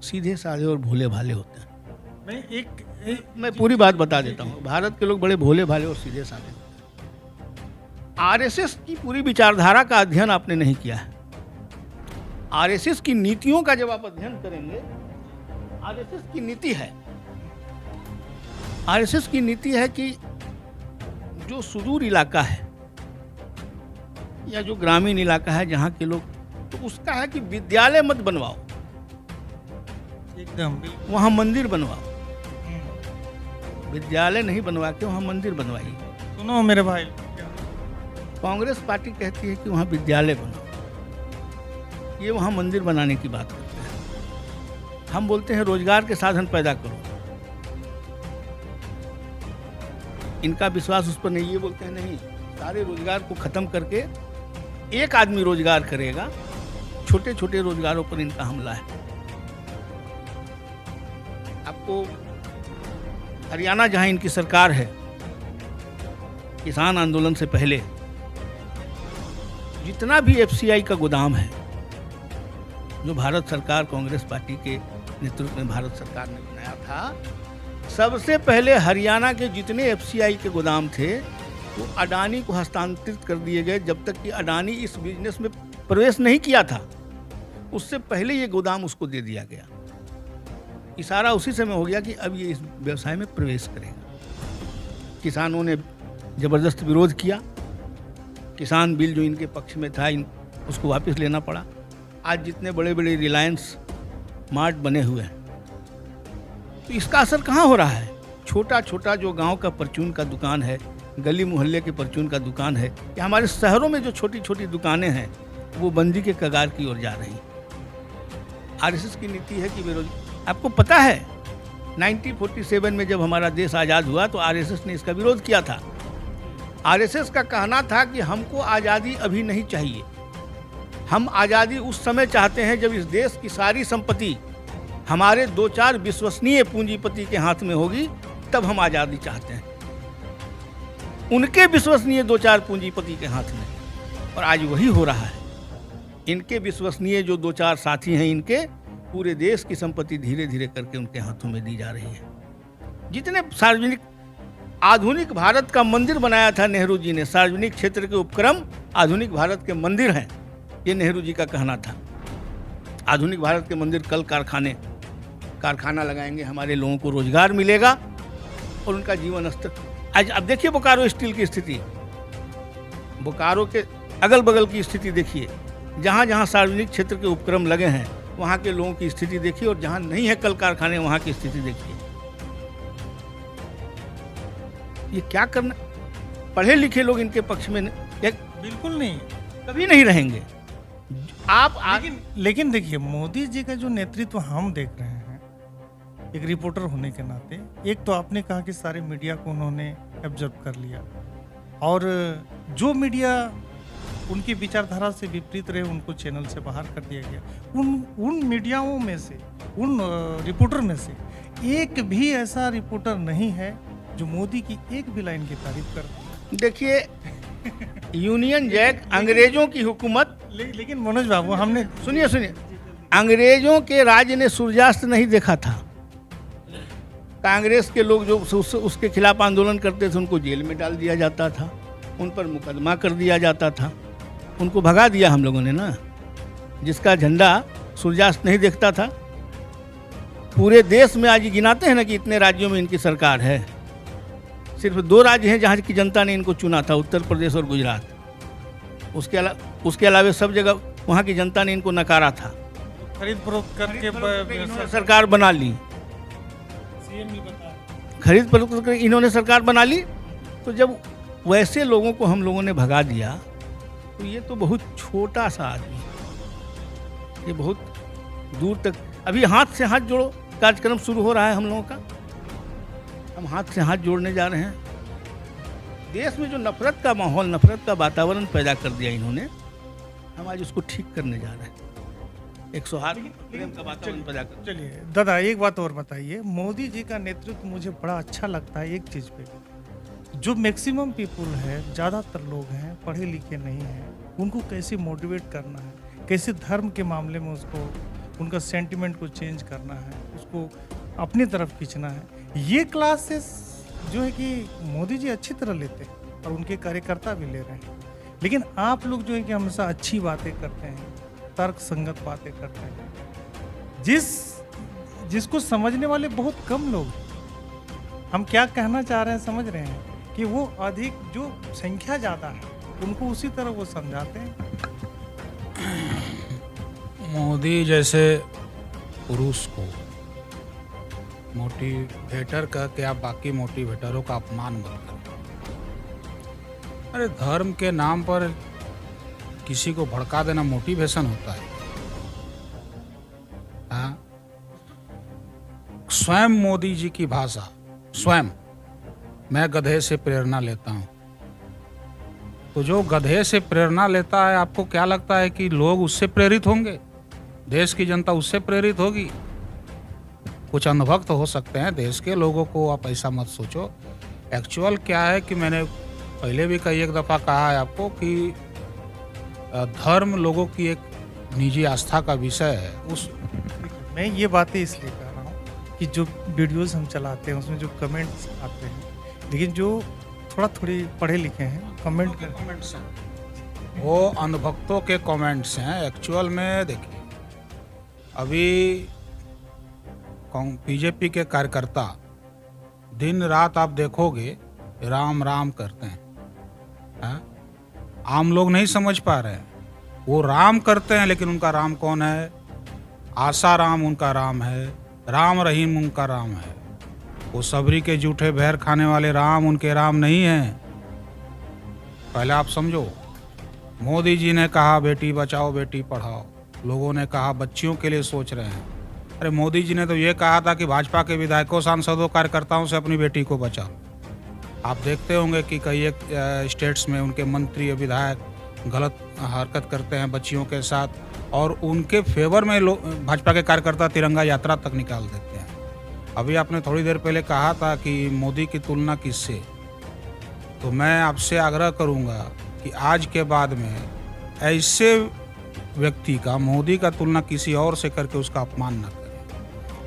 सीधे साधे और भोले भाले होते हैं। मैं पूरी बात बता देता हूँ। भारत के लोग बड़े भोले भाले और सीधे साधे होते हैं। आरएसएस की पूरी विचारधारा का अध्ययन आपने नहीं किया है। आरएसएस की नीतियों का जब आप अध्ययन करेंगे, आरएसएस की नीति है, आरएसएस की नीति है कि जो सुदूर इलाका है या जो ग्रामीण इलाका है जहाँ के लोग, तो उसका है कि विद्यालय मत बनवाओ, एकदम वहाँ मंदिर बनवाओ। विद्यालय नहीं बनवा के वहाँ मंदिर बनवाइए। सुनो मेरे भाई, कांग्रेस पार्टी कहती है कि वहाँ विद्यालय बनाओ, ये वहाँ मंदिर बनाने की बात करते हैं। हम बोलते हैं रोजगार के साधन पैदा करो। इनका विश्वास उस पर नहीं, ये बोलते हैं नहीं, सारे रोजगार को खत्म करके एक आदमी रोजगार करेगा। छोटे छोटे रोजगारों पर इनका हमला है। आपको हरियाणा जहां इनकी सरकार है, किसान आंदोलन से पहले जितना भी एफसीआई का गोदाम है जो भारत सरकार, कांग्रेस पार्टी के नेतृत्व में भारत सरकार ने बनाया था, सबसे पहले हरियाणा के जितने एफसीआई के गोदाम थे वो अडानी को हस्तांतरित कर दिए गए। जब तक कि अडानी इस बिजनेस में प्रवेश नहीं किया था, उससे पहले ये गोदाम उसको दे दिया गया। इशारा उसी समय हो गया कि अब ये इस व्यवसाय में प्रवेश करेगा। किसानों ने जबरदस्त विरोध किया। किसान बिल जो इनके पक्ष में था, उसको वापस लेना पड़ा। आज जितने बड़े बड़े रिलायंस मार्ट बने हुए हैं, तो इसका असर कहाँ हो रहा है? छोटा छोटा जो गांव का परचून का दुकान है, गली मोहल्ले के परचून का दुकान है, या हमारे शहरों में जो छोटी छोटी दुकानें हैं, वो बंदी के कगार की ओर जा रही हैं। आरएसएस की नीति है कि बेरोजगार। आपको पता है 1947 में जब हमारा देश आज़ाद हुआ तो आरएसएस ने इसका विरोध किया था। आरएसएस का कहना था कि हमको आज़ादी अभी नहीं चाहिए, हम आज़ादी उस समय चाहते हैं जब इस देश की सारी संपत्ति हमारे 2-4 विश्वसनीय पूंजीपति के हाथ में होगी, तब हम आज़ादी चाहते हैं। उनके विश्वसनीय 2-4 पूंजीपति के हाथ में, और आज वही हो रहा है। इनके विश्वसनीय जो 2-4 साथी हैं, इनके पूरे देश की संपत्ति धीरे धीरे करके उनके हाथों में दी जा रही है। जितने सार्वजनिक, आधुनिक भारत का मंदिर बनाया था नेहरू जी ने, सार्वजनिक क्षेत्र के उपक्रम आधुनिक भारत के मंदिर हैं, ये नेहरू जी का कहना था। आधुनिक भारत के मंदिर कल कारखाना लगाएंगे, हमारे लोगों को रोजगार मिलेगा और उनका जीवन स्तर। आज अब देखिए बोकारो स्टील की स्थिति, बोकारो के अगल बगल की स्थिति देखिए, जहाँ जहाँ सार्वजनिक क्षेत्र के उपक्रम लगे हैं वहाँ के लोगों की स्थिति देखिए, और जहाँ नहीं है कल कारखाने वहाँ की स्थिति देखिए। ये क्या करना? पढ़े लिखे लोग इनके पक्ष में बिल्कुल नहीं, कभी नहीं रहेंगे। आप लेकिन देखिए, मोदी जी का जो नेतृत्व हम देख रहे हैं, एक रिपोर्टर होने के नाते, एक तो आपने कहा कि सारे मीडिया को उन्होंने ऑब्जर्व कर लिया, और जो मीडिया उनकी विचारधारा से विपरीत रहे उनको चैनल से बाहर कर दिया गया। उन मीडियाओं में से, उन रिपोर्टर में से एक भी ऐसा रिपोर्टर नहीं है जो मोदी की एक भी लाइन की तारीफ कर। देखिए, यूनियन जैक अंग्रेजों की हुकूमत, लेकिन मनोज बाबू, हमने सुनिए, अंग्रेजों के राज ने सूर्यास्त नहीं देखा था। कांग्रेस के लोग जो उसके खिलाफ आंदोलन करते थे उनको जेल में डाल दिया जाता था, उन पर मुकदमा कर दिया जाता था, उनको भगा दिया हम लोगों ने ना। जिसका झंडा सूर्यास्त नहीं देखता था, पूरे देश में आज गिनाते हैं ना कि इतने राज्यों में इनकी सरकार है। सिर्फ 2 राज्य हैं जहाँ की जनता ने इनको चुना था, उत्तर प्रदेश और गुजरात। उसके अलावा सब जगह वहाँ की जनता ने इनको नकारा था। खरीद फरोख्त करके सरकार बना ली, खरीद फरोख्त करके इन्होंने सरकार बना ली। तो जब वैसे लोगों को हम लोगों ने भगा दिया, तो ये तो बहुत छोटा सा आदमी, ये बहुत दूर तक। अभी हाथ से हाथ जोड़ो कार्यक्रम शुरू हो रहा है हम लोगों का, हम हाथ से हाथ जोड़ने जा रहे हैं। देश में जो नफरत का माहौल, नफरत का वातावरण पैदा कर दिया इन्होंने, हम आज उसको ठीक करने जा रहे हैं। एक सौहार्द प्रेम का वातावरण पैदा कर। चलिए दादा, एक बात और बताइए, मोदी जी का नेतृत्व मुझे बड़ा अच्छा लगता है एक चीज़ पे, जो मैक्सिमम पीपुल है, ज़्यादातर लोग हैं, पढ़े लिखे नहीं हैं, उनको कैसे मोटिवेट करना है, कैसे धर्म के मामले में उसको, उनका सेंटिमेंट को चेंज करना है, उसको अपनी तरफ खींचना है। ये क्लासेस जो है कि मोदी जी अच्छी तरह लेते हैं और उनके कार्यकर्ता भी ले रहे हैं, लेकिन आप लोग जो है कि हमेशा अच्छी बातें करते हैं, तर्क संगत बातें करते हैं, जिसको समझने वाले बहुत कम लोग हैं। हम क्या कहना चाह रहे हैं समझ रहे हैं कि वो अधिक, जो संख्या ज़्यादा है उनको उसी तरह वो समझाते हैं। मोदी जैसे पुरुष को मोटिवेटर कह के आप बाकी मोटिवेटरों का अपमान मत करें। अरे धर्म के नाम पर किसी को भड़का देना मोटिवेशन होता है? हाँ? स्वयं मोदी जी की भाषा, स्वयं मैं गधे से प्रेरणा लेता हूं। तो जो गधे से प्रेरणा लेता है, आपको क्या लगता है कि लोग उससे प्रेरित होंगे? देश की जनता उससे प्रेरित होगी? कुछ अनुभक्त हो सकते हैं देश के लोगों को, आप ऐसा मत सोचो। एक्चुअल क्या है कि मैंने पहले भी कई एक दफ़ा कहा है आपको कि धर्म लोगों की एक निजी आस्था का विषय है। उस मैं ये बातें इसलिए कह रहा हूँ कि जो वीडियोस हम चलाते हैं उसमें जो कमेंट्स आते हैं, लेकिन जो थोड़ी पढ़े लिखे हैं कमेंट कमेंट्स हैं, वो अनुभक्तों के कमेंट्स हैं। एक्चुअल में देखिए, अभी बीजेपी के कार्यकर्ता दिन रात आप देखोगे राम राम करते हैं। हाँ? आम लोग नहीं समझ पा रहे हैं। वो राम करते हैं, लेकिन उनका राम कौन है? आशा राम उनका राम है, राम रहीम उनका राम है। वो सबरी के जूठे बहर खाने वाले राम उनके राम नहीं हैं। पहले आप समझो। मोदी जी ने कहा बेटी बचाओ बेटी पढ़ाओ, लोगों ने कहा बच्चियों के लिए सोच रहे हैं। अरे मोदी जी ने तो ये कहा था कि भाजपा के विधायकों, सांसदों, कार्यकर्ताओं से अपनी बेटी को बचाओ। आप देखते होंगे कि कई एक स्टेट्स में उनके मंत्री या विधायक गलत हरकत करते हैं बच्चियों के साथ, और उनके फेवर में भाजपा के कार्यकर्ता तिरंगा यात्रा तक निकाल देते हैं। अभी आपने थोड़ी देर पहले कहा था कि मोदी की तुलना किससे, तो मैं आपसे आग्रह करूंगा कि आज के बाद में ऐसे व्यक्ति का, मोदी का तुलना किसी और से करके उसका अपमान न करें।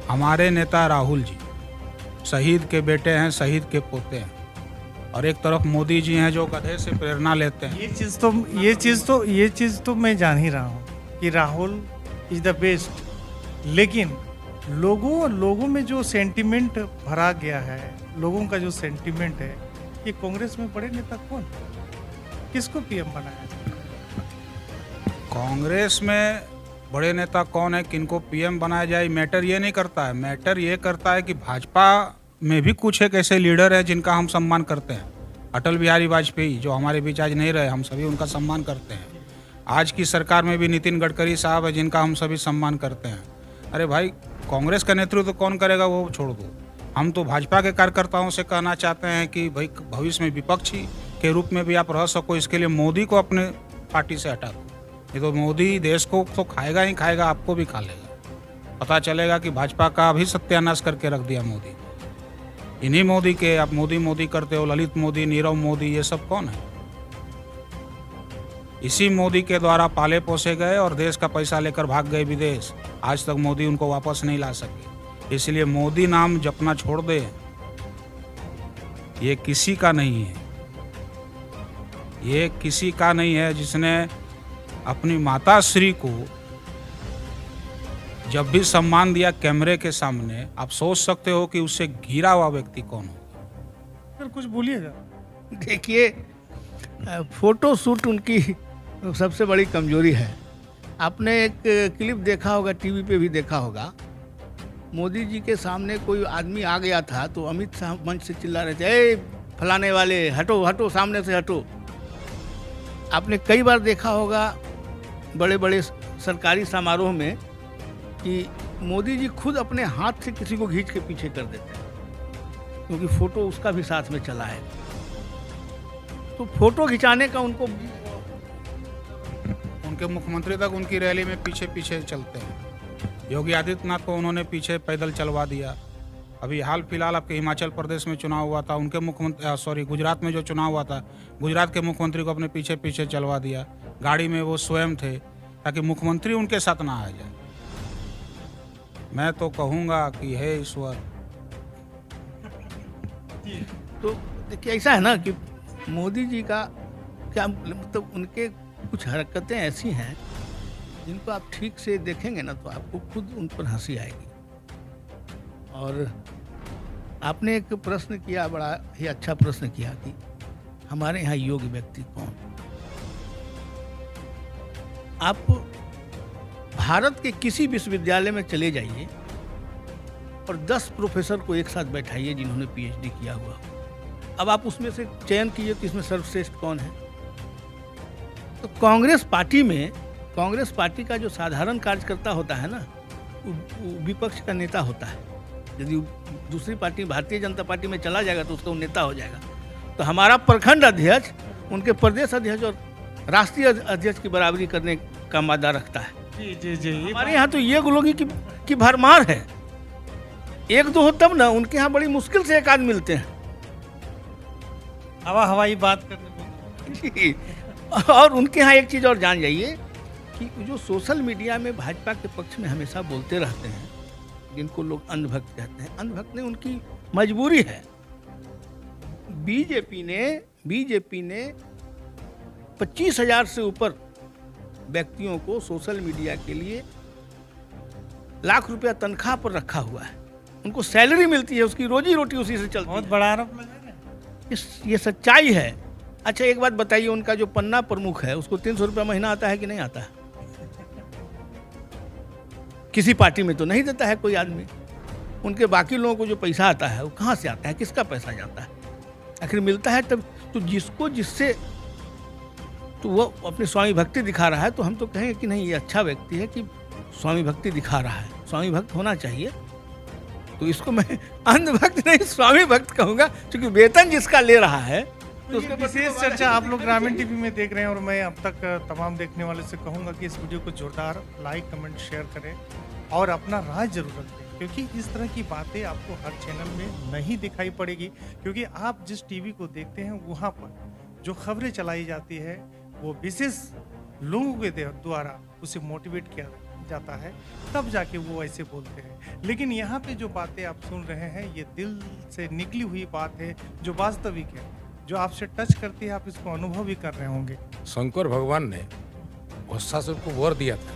हमारे नेता राहुल जी शहीद के बेटे हैं, शहीद के पोते हैं, और एक तरफ मोदी जी हैं जो गधे से प्रेरणा लेते हैं। ये चीज़ तो मैं जान ही रहा हूँ कि राहुल इज द बेस्ट, लेकिन लोगों में जो सेंटिमेंट भरा गया है, लोगों का जो सेंटिमेंट है, कि कांग्रेस में बड़े नेता कौन, किसको पीएम बनाया? कांग्रेस में बड़े नेता कौन है, किनको पीएम बनाया जाए, मैटर ये नहीं करता है। मैटर ये करता है कि भाजपा में भी कुछ एक ऐसे लीडर हैं जिनका हम सम्मान करते हैं। अटल बिहारी वाजपेयी जो हमारे बीच आज नहीं रहे, हम सभी उनका सम्मान करते हैं। आज की सरकार में भी नितिन गडकरी साहब है जिनका हम सभी सम्मान करते हैं। अरे भाई, कांग्रेस का नेतृत्व तो कौन करेगा वो छोड़ दो। हम तो भाजपा के कार्यकर्ताओं से कहना चाहते हैं कि भाई भविष्य में विपक्षी के रूप में भी आप रह सको, इसके लिए मोदी को अपने पार्टी से हटा दो। ये तो मोदी देश को तो खाएगा ही खाएगा, आपको भी खा लेगा। पता चलेगा कि भाजपा का भी सत्यानाश करके रख दिया मोदी। इन्हीं मोदी के आप मोदी करते हो। ललित मोदी, नीरव मोदी, ये सब कौन है? इसी मोदी के द्वारा पाले पोसे गए और देश का पैसा लेकर भाग गए विदेश। आज तक मोदी उनको वापस नहीं ला सके। इसलिए मोदी नाम जपना छोड़ दे। ये किसी का नहीं है, ये किसी का नहीं है जिसने अपनी माता श्री को जब भी सम्मान दिया कैमरे के सामने। आप सोच सकते हो कि उससे घिरा हुआ व्यक्ति कौन होगा। सर कुछ बोलिएगा। देखिए, फोटो शूट उनकी सबसे बड़ी कमजोरी है। आपने एक क्लिप देखा होगा, टीवी पे भी देखा होगा। मोदी जी के सामने कोई आदमी आ गया था तो अमित शाह मंच से चिल्ला रहे थे, ए फलाने वाले हटो हटो, सामने से हटो। आपने कई बार देखा होगा बड़े बड़े सरकारी समारोह में कि मोदी जी खुद अपने हाथ से किसी को खींच के पीछे कर देते हैं, क्योंकि फोटो उसका भी साथ में चला है। तो फोटो खिंचाने का उनके मुख्यमंत्री तक उनकी रैली में पीछे पीछे चलते हैं। योगी आदित्यनाथ को उन्होंने पीछे पैदल चलवा दिया। अभी हाल फिलहाल आपके हिमाचल प्रदेश में चुनाव हुआ था, उनके मुख्यमंत्री गुजरात में जो चुनाव हुआ था, गुजरात के मुख्यमंत्री को अपने पीछे पीछे चलवा दिया। गाड़ी में वो स्वयं थे ताकि मुख्यमंत्री उनके साथ ना आ जाए। मैं तो कहूँगा कि हे ईश्वर। तो देखिए, ऐसा है ना कि मोदी जी का क्या मतलब, उनके कुछ हरकतें ऐसी हैं जिनको आप ठीक से देखेंगे ना तो आपको खुद उन पर हंसी आएगी। और आपने एक प्रश्न किया, बड़ा ही अच्छा प्रश्न किया कि हमारे यहाँ योग्य व्यक्ति कौन। आप भारत के किसी विश्वविद्यालय में चले जाइए और 10 प्रोफेसर को एक साथ बैठाइए जिन्होंने पीएचडी किया हुआ हो, अब आप उसमें से चयन कीजिए तो इसमें सर्वश्रेष्ठ कौन है। तो कांग्रेस पार्टी का जो साधारण कार्यकर्ता होता है ना, वो विपक्ष का नेता होता है। यदि दूसरी पार्टी भारतीय जनता पार्टी में चला जाएगा तो उसका वो नेता हो जाएगा। तो हमारा प्रखंड अध्यक्ष उनके प्रदेश अध्यक्ष और राष्ट्रीय अध्यक्ष की बराबरी करने का मादा रखता है। जी जी जी, ये हमारे यहाँ तो ये लोगों की भरमार है। एक दो हो तब ना, उनके यहाँ बड़ी मुश्किल से एक आध मिलते हैं। हवाई बात करने को। जी। और उनके यहाँ एक चीज़ और जान जाइए कि जो सोशल मीडिया में भाजपा के पक्ष में हमेशा बोलते रहते हैं, जिनको लोग अंधभक्त कहते हैं, अंधभक्त नहीं, उनकी मजबूरी है। बीजेपी ने 25,000 से ऊपर व्यक्तियों को सोशल मीडिया के लिए लाख रुपया तनख्वाह पर रखा हुआ है। उनको सैलरी मिलती है, उसकी रोजी रोटी उसी से चलती है। बहुत बड़ा आरोप लगा है। ये सच्चाई है। अच्छा एक बात बताइए, उनका जो पन्ना प्रमुख है उसको 300 रुपया महीना आता है कि नहीं आता है? किसी पार्टी में तो नहीं देता है कोई आदमी। उनके बाकी लोगों को जो पैसा आता है वो कहाँ से आता है, किसका पैसा जाता है, आखिर मिलता है तब। तो जिसको जिससे तो वो अपनी स्वामी भक्ति दिखा रहा है, तो हम तो कहेंगे कि नहीं, ये अच्छा व्यक्ति है कि स्वामी भक्ति दिखा रहा है, स्वामी भक्त होना चाहिए। तो इसको मैं अंधभक्त नहीं स्वामी भक्त कहूँगा, क्योंकि वेतन जिसका ले रहा है तो उसके विशेष चर्चा आप लोग ग्रामीण टीवी में देख रहे हैं। और मैं अब तक तमाम देखने वाले से कहूंगा कि इस वीडियो को जोरदार लाइक कमेंट शेयर करें और अपना राय जरूर रखें, क्योंकि इस तरह की बातें आपको हर चैनल में नहीं दिखाई पड़ेगी। क्योंकि आप जिस टीवी को देखते हैं वहाँ पर जो खबरें चलाई जाती है वो विशेष लोगों के द्वारा उसे मोटिवेट किया जाता है, तब जाके वो ऐसे बोलते हैं। लेकिन यहाँ पे जो बातें आप सुन रहे हैं ये दिल से निकली हुई बात है, जो वास्तविक है, जो आपसे टच करती है। आप इसको अनुभव भी कर रहे होंगे। शंकर भगवान ने भस्मासुर को वर दिया था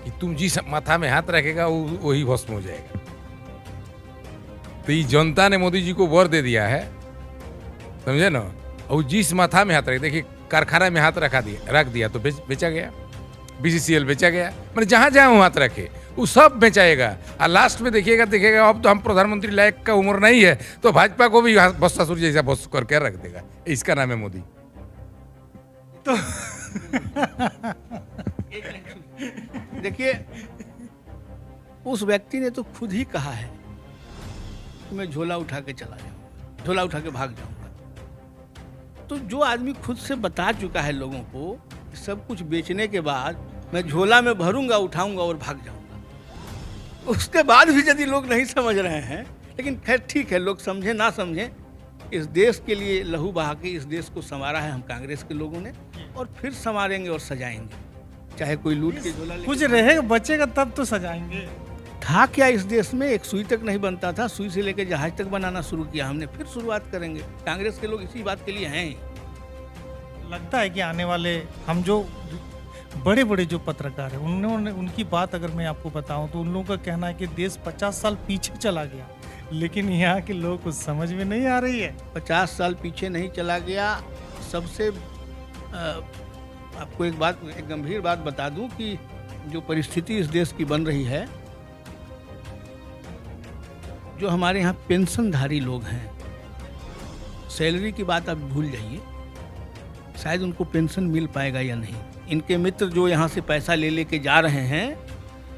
कि तुम जिस माथा में हाथ रखेगा वही भस्म हो जाएगा। तो ये जनता ने मोदी जी को वर दे दिया है, समझे ना। और जिस माथा में हाथ रखे, देखिए कारखाना में हाथ रख दिया तो बेचा गया, BCCL बेचा गया, मतलब जहाँ जहाँ वो हाथ रखे वो सब बेचाएगा। और लास्ट में देखिएगा अब तो हम प्रधानमंत्री लायक का उम्र नहीं है, तो भाजपा को भी भस्मासुर जैसा भस्म करके रख देगा। इसका नाम है मोदी। तो देखिए, उस व्यक्ति ने तो खुद ही कहा है कि मैं झोला उठा के चला जाऊंगा, झोला उठा के भाग जाऊंगा। तो जो आदमी खुद से बता चुका है लोगों को सब कुछ बेचने के बाद मैं झोला में भरूंगा, उठाऊंगा और भाग जाऊंगा, उसके बाद भी यदि लोग नहीं समझ रहे हैं, लेकिन खैर ठीक है, लोग समझे ना समझे, इस देश के लिए लहू बहा के इस देश को संवारा है हम कांग्रेस के लोगों ने, और फिर संवारेंगे और सजाएंगे। चाहे कोई लूट के झोला कुछ रहेगा बचेगा तब तो सजाएंगे। था क्या इस देश में, एक सुई तक नहीं बनता था, सुई से लेकर जहाज तक बनाना शुरू किया हमने, फिर शुरुआत करेंगे। कांग्रेस के लोग इसी बात के लिए हैं। लगता है कि आने वाले हम जो बड़े बड़े जो पत्रकार हैं उन्होंने, उनकी बात अगर मैं आपको बताऊं तो उन लोगों का कहना है कि देश 50 साल पीछे चला गया, लेकिन यहाँ के लोग कुछ समझ में नहीं आ रही है। 50 साल पीछे नहीं चला गया। सबसे आपको एक गंभीर बात बता दूं कि जो परिस्थिति इस देश की बन रही है, जो हमारे यहाँ पेंशनधारी लोग हैं, सैलरी की बात आप भूल जाइए, शायद उनको पेंशन मिल पाएगा या नहीं। इनके मित्र जो यहाँ से पैसा ले लेके जा रहे हैं,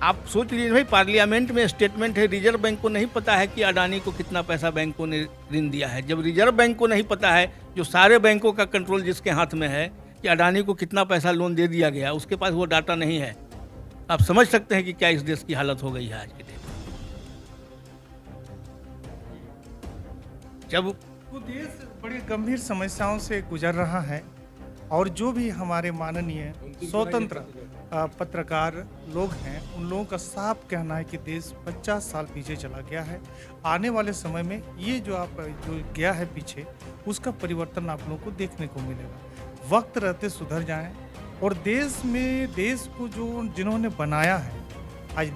आप सोच लीजिए भाई, पार्लियामेंट में स्टेटमेंट है, रिजर्व बैंक को नहीं पता है कि अडानी को कितना पैसा बैंकों ने ऋण दिया है। जब रिजर्व बैंक को नहीं पता है, जो सारे बैंकों का कंट्रोल जिसके हाथ में है, कि अडानी को कितना पैसा लोन दे दिया गया, उसके पास वो डाटा नहीं है, आप समझ सकते हैं कि क्या इस देश की हालत हो गई है आज के दिन। जब वो देश बड़ी गंभीर समस्याओं से गुजर रहा है, और जो भी हमारे माननीय स्वतंत्र पत्रकार लोग हैं, उन लोगों का साफ कहना है कि देश 50 साल पीछे चला गया है। आने वाले समय में ये जो गया है पीछे, उसका परिवर्तन आप लोगों को देखने को मिलेगा। वक्त रहते सुधर जाएं, और देश को जिन्होंने बनाया है, आज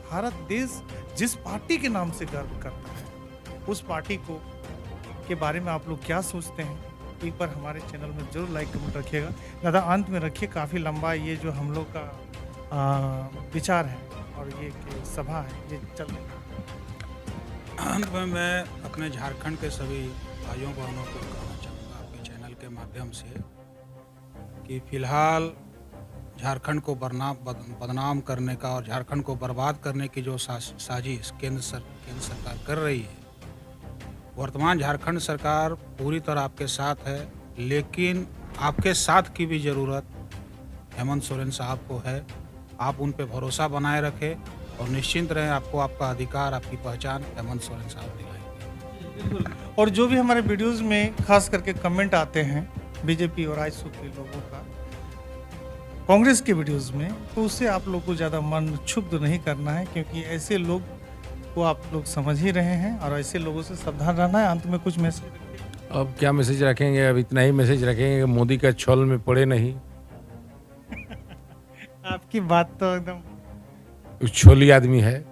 भारत देश जिस पार्टी के नाम से गर्व करता है, उस पार्टी के बारे में आप लोग क्या सोचते हैं, एक बार हमारे चैनल में जरूर लाइक कमेंट रखिएगा। ज़्यादा अंत में रखिए, काफ़ी लंबा ये जो हम लोग का विचार है और ये सभा है, ये चल रही है। अंत में मैं अपने झारखंड के सभी भाइयों बहनों को कहना चाहूँगा आपके चैनल के माध्यम से कि फिलहाल झारखंड को बदनाम करने का और झारखंड को बर्बाद करने की जो साजिश केंद्र सरकार कर रही है, वर्तमान झारखंड सरकार पूरी तरह आपके साथ है, लेकिन आपके साथ की भी ज़रूरत हेमंत सोरेन साहब को है। आप उन पे भरोसा बनाए रखें और निश्चिंत रहें, आपको आपका अधिकार, आपकी पहचान हेमंत सोरेन साहब दिलाएंगे। और जो भी हमारे वीडियोस में खास करके कमेंट आते हैं बीजेपी और आजसू के लोगों का कांग्रेस के वीडियोस में, तो उससे आप लोग को ज़्यादा मन क्षुब्ध नहीं करना है, क्योंकि ऐसे लोग को आप लोग समझ ही रहे हैं और ऐसे लोगों से सावधान रहना है। अंत में कुछ मैसेज, अब क्या मैसेज रखेंगे? अब इतना ही मैसेज रखेंगे कि मोदी का छल में पड़े नहीं। आपकी बात तो एकदम छोली आदमी है,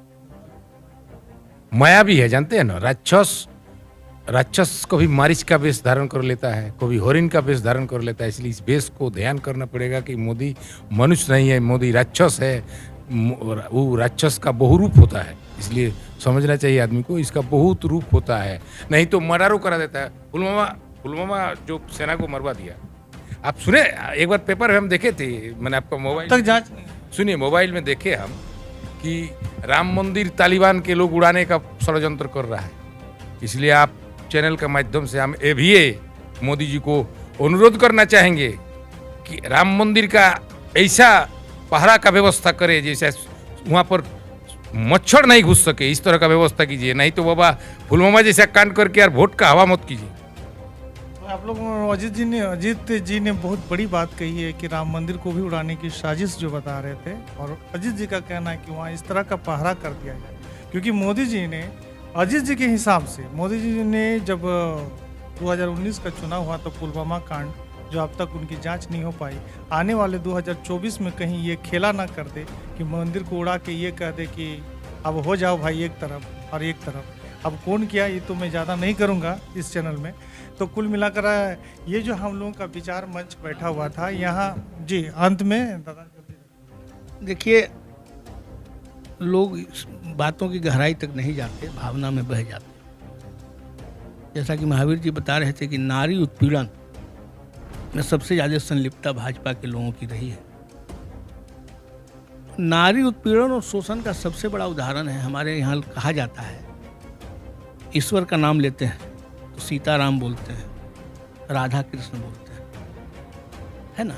माया भी है, जानते हैं ना। राक्षस कभी मारिच का वेश धारण कर लेता है, कभी हरिण का वेश धारण कर लेता है। इसलिए इस वेश को ध्यान करना पड़ेगा कि मोदी मनुष्य नहीं है, मोदी राक्षस है। वो राक्षस का बहुरूप होता है, इसलिए समझना चाहिए आदमी को, इसका बहुत रूप होता है। नहीं तो मर्डरों करा देता है। पुलवामा जो सेना को मरवा दिया, आप सुने? एक बार पेपर में हम देखे थे, मैंने आपका मोबाइल तक जांच नहीं। सुनिए, मोबाइल में देखे हम कि राम मंदिर तालिबान के लोग उड़ाने का षड्यंत्र कर रहा है। इसलिए आप चैनल के माध्यम से हम ये भी मोदी जी को अनुरोध करना चाहेंगे कि राम मंदिर का ऐसा पहरा का व्यवस्था करे जैसे वहाँ पर मच्छर नहीं घुस सके, इस तरह का व्यवस्था कीजिए। नहीं तो बाबा पुलवामा जैसा कांड करके यार वोट का हवा मत कीजिए। आप लोग अजीत जी ने बहुत बड़ी बात कही है कि राम मंदिर को भी उड़ाने की साजिश जो बता रहे थे, और अजीत जी का कहना है कि वहाँ इस तरह का पहरा कर दिया जाए, क्योंकि मोदी जी ने, अजीत जी के हिसाब से, मोदी जी ने जब 2019 का चुनाव हुआ तो पुलवामा कांड जो अब तक उनकी जांच नहीं हो पाई, आने वाले 2024 में कहीं ये खेला ना कर दे कि मंदिर को उड़ा के ये कह दे कि अब हो जाओ भाई एक तरफ और एक तरफ। अब कौन किया ये तो मैं ज़्यादा नहीं करूँगा इस चैनल में। तो कुल मिलाकर ये जो हम लोगों का विचार मंच बैठा हुआ था यहाँ, जी अंत में दादा देखिए, लोग इस बातों की गहराई तक नहीं जाते, भावना में बह जाते। जैसा कि महावीर जी बता रहे थे कि नारी उत्पीड़न में सबसे ज़्यादा संलिप्तता भाजपा के लोगों की रही है। नारी उत्पीड़न और शोषण का सबसे बड़ा उदाहरण है, हमारे यहाँ कहा जाता है, ईश्वर का नाम लेते हैं तो सीताराम बोलते हैं, राधा कृष्ण बोलते हैं, है ना।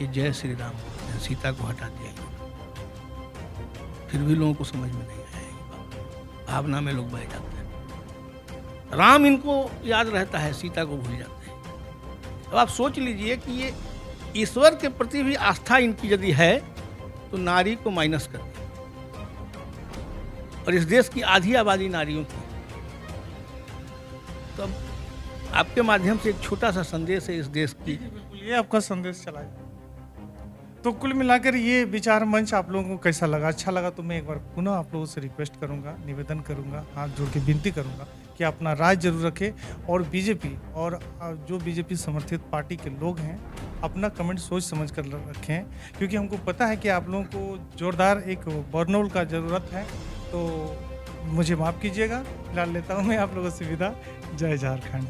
ये जय श्री राम बोलते हैं, सीता को हटा दिया, फिर भी लोगों को समझ में नहीं आया ये बात। भावना में लोग बह जाते हैं। राम इनको याद रहता है, सीता को भूल जाते हैं। अब आप सोच लीजिए कि ये ईश्वर के प्रति भी आस्था इनकी यदि है तो नारी को माइनस कर दिया, और इस देश की आधी आबादी नारियों की। तो अब आपके माध्यम से एक छोटा सा संदेश है इस देश की। ये आपका संदेश चला। तो कुल मिलाकर ये विचार मंच आप लोगों को कैसा लगा? अच्छा लगा तो मैं एक बार पुनः आप लोगों से रिक्वेस्ट करूंगा, निवेदन करूंगा, हाथ जोड़ के विनती करूंगा कि अपना राय जरूर रखें, और बीजेपी और जो बीजेपी समर्थित पार्टी के लोग हैं अपना कमेंट सोच समझ कर रखें, क्योंकि हमको पता है कि आप लोगों को जोरदार एक बर्नआउट का ज़रूरत है। तो मुझे माफ़ कीजिएगा, फिलहाल लेता हूँ मैं आप लोगों से विदा। जय झारखंड।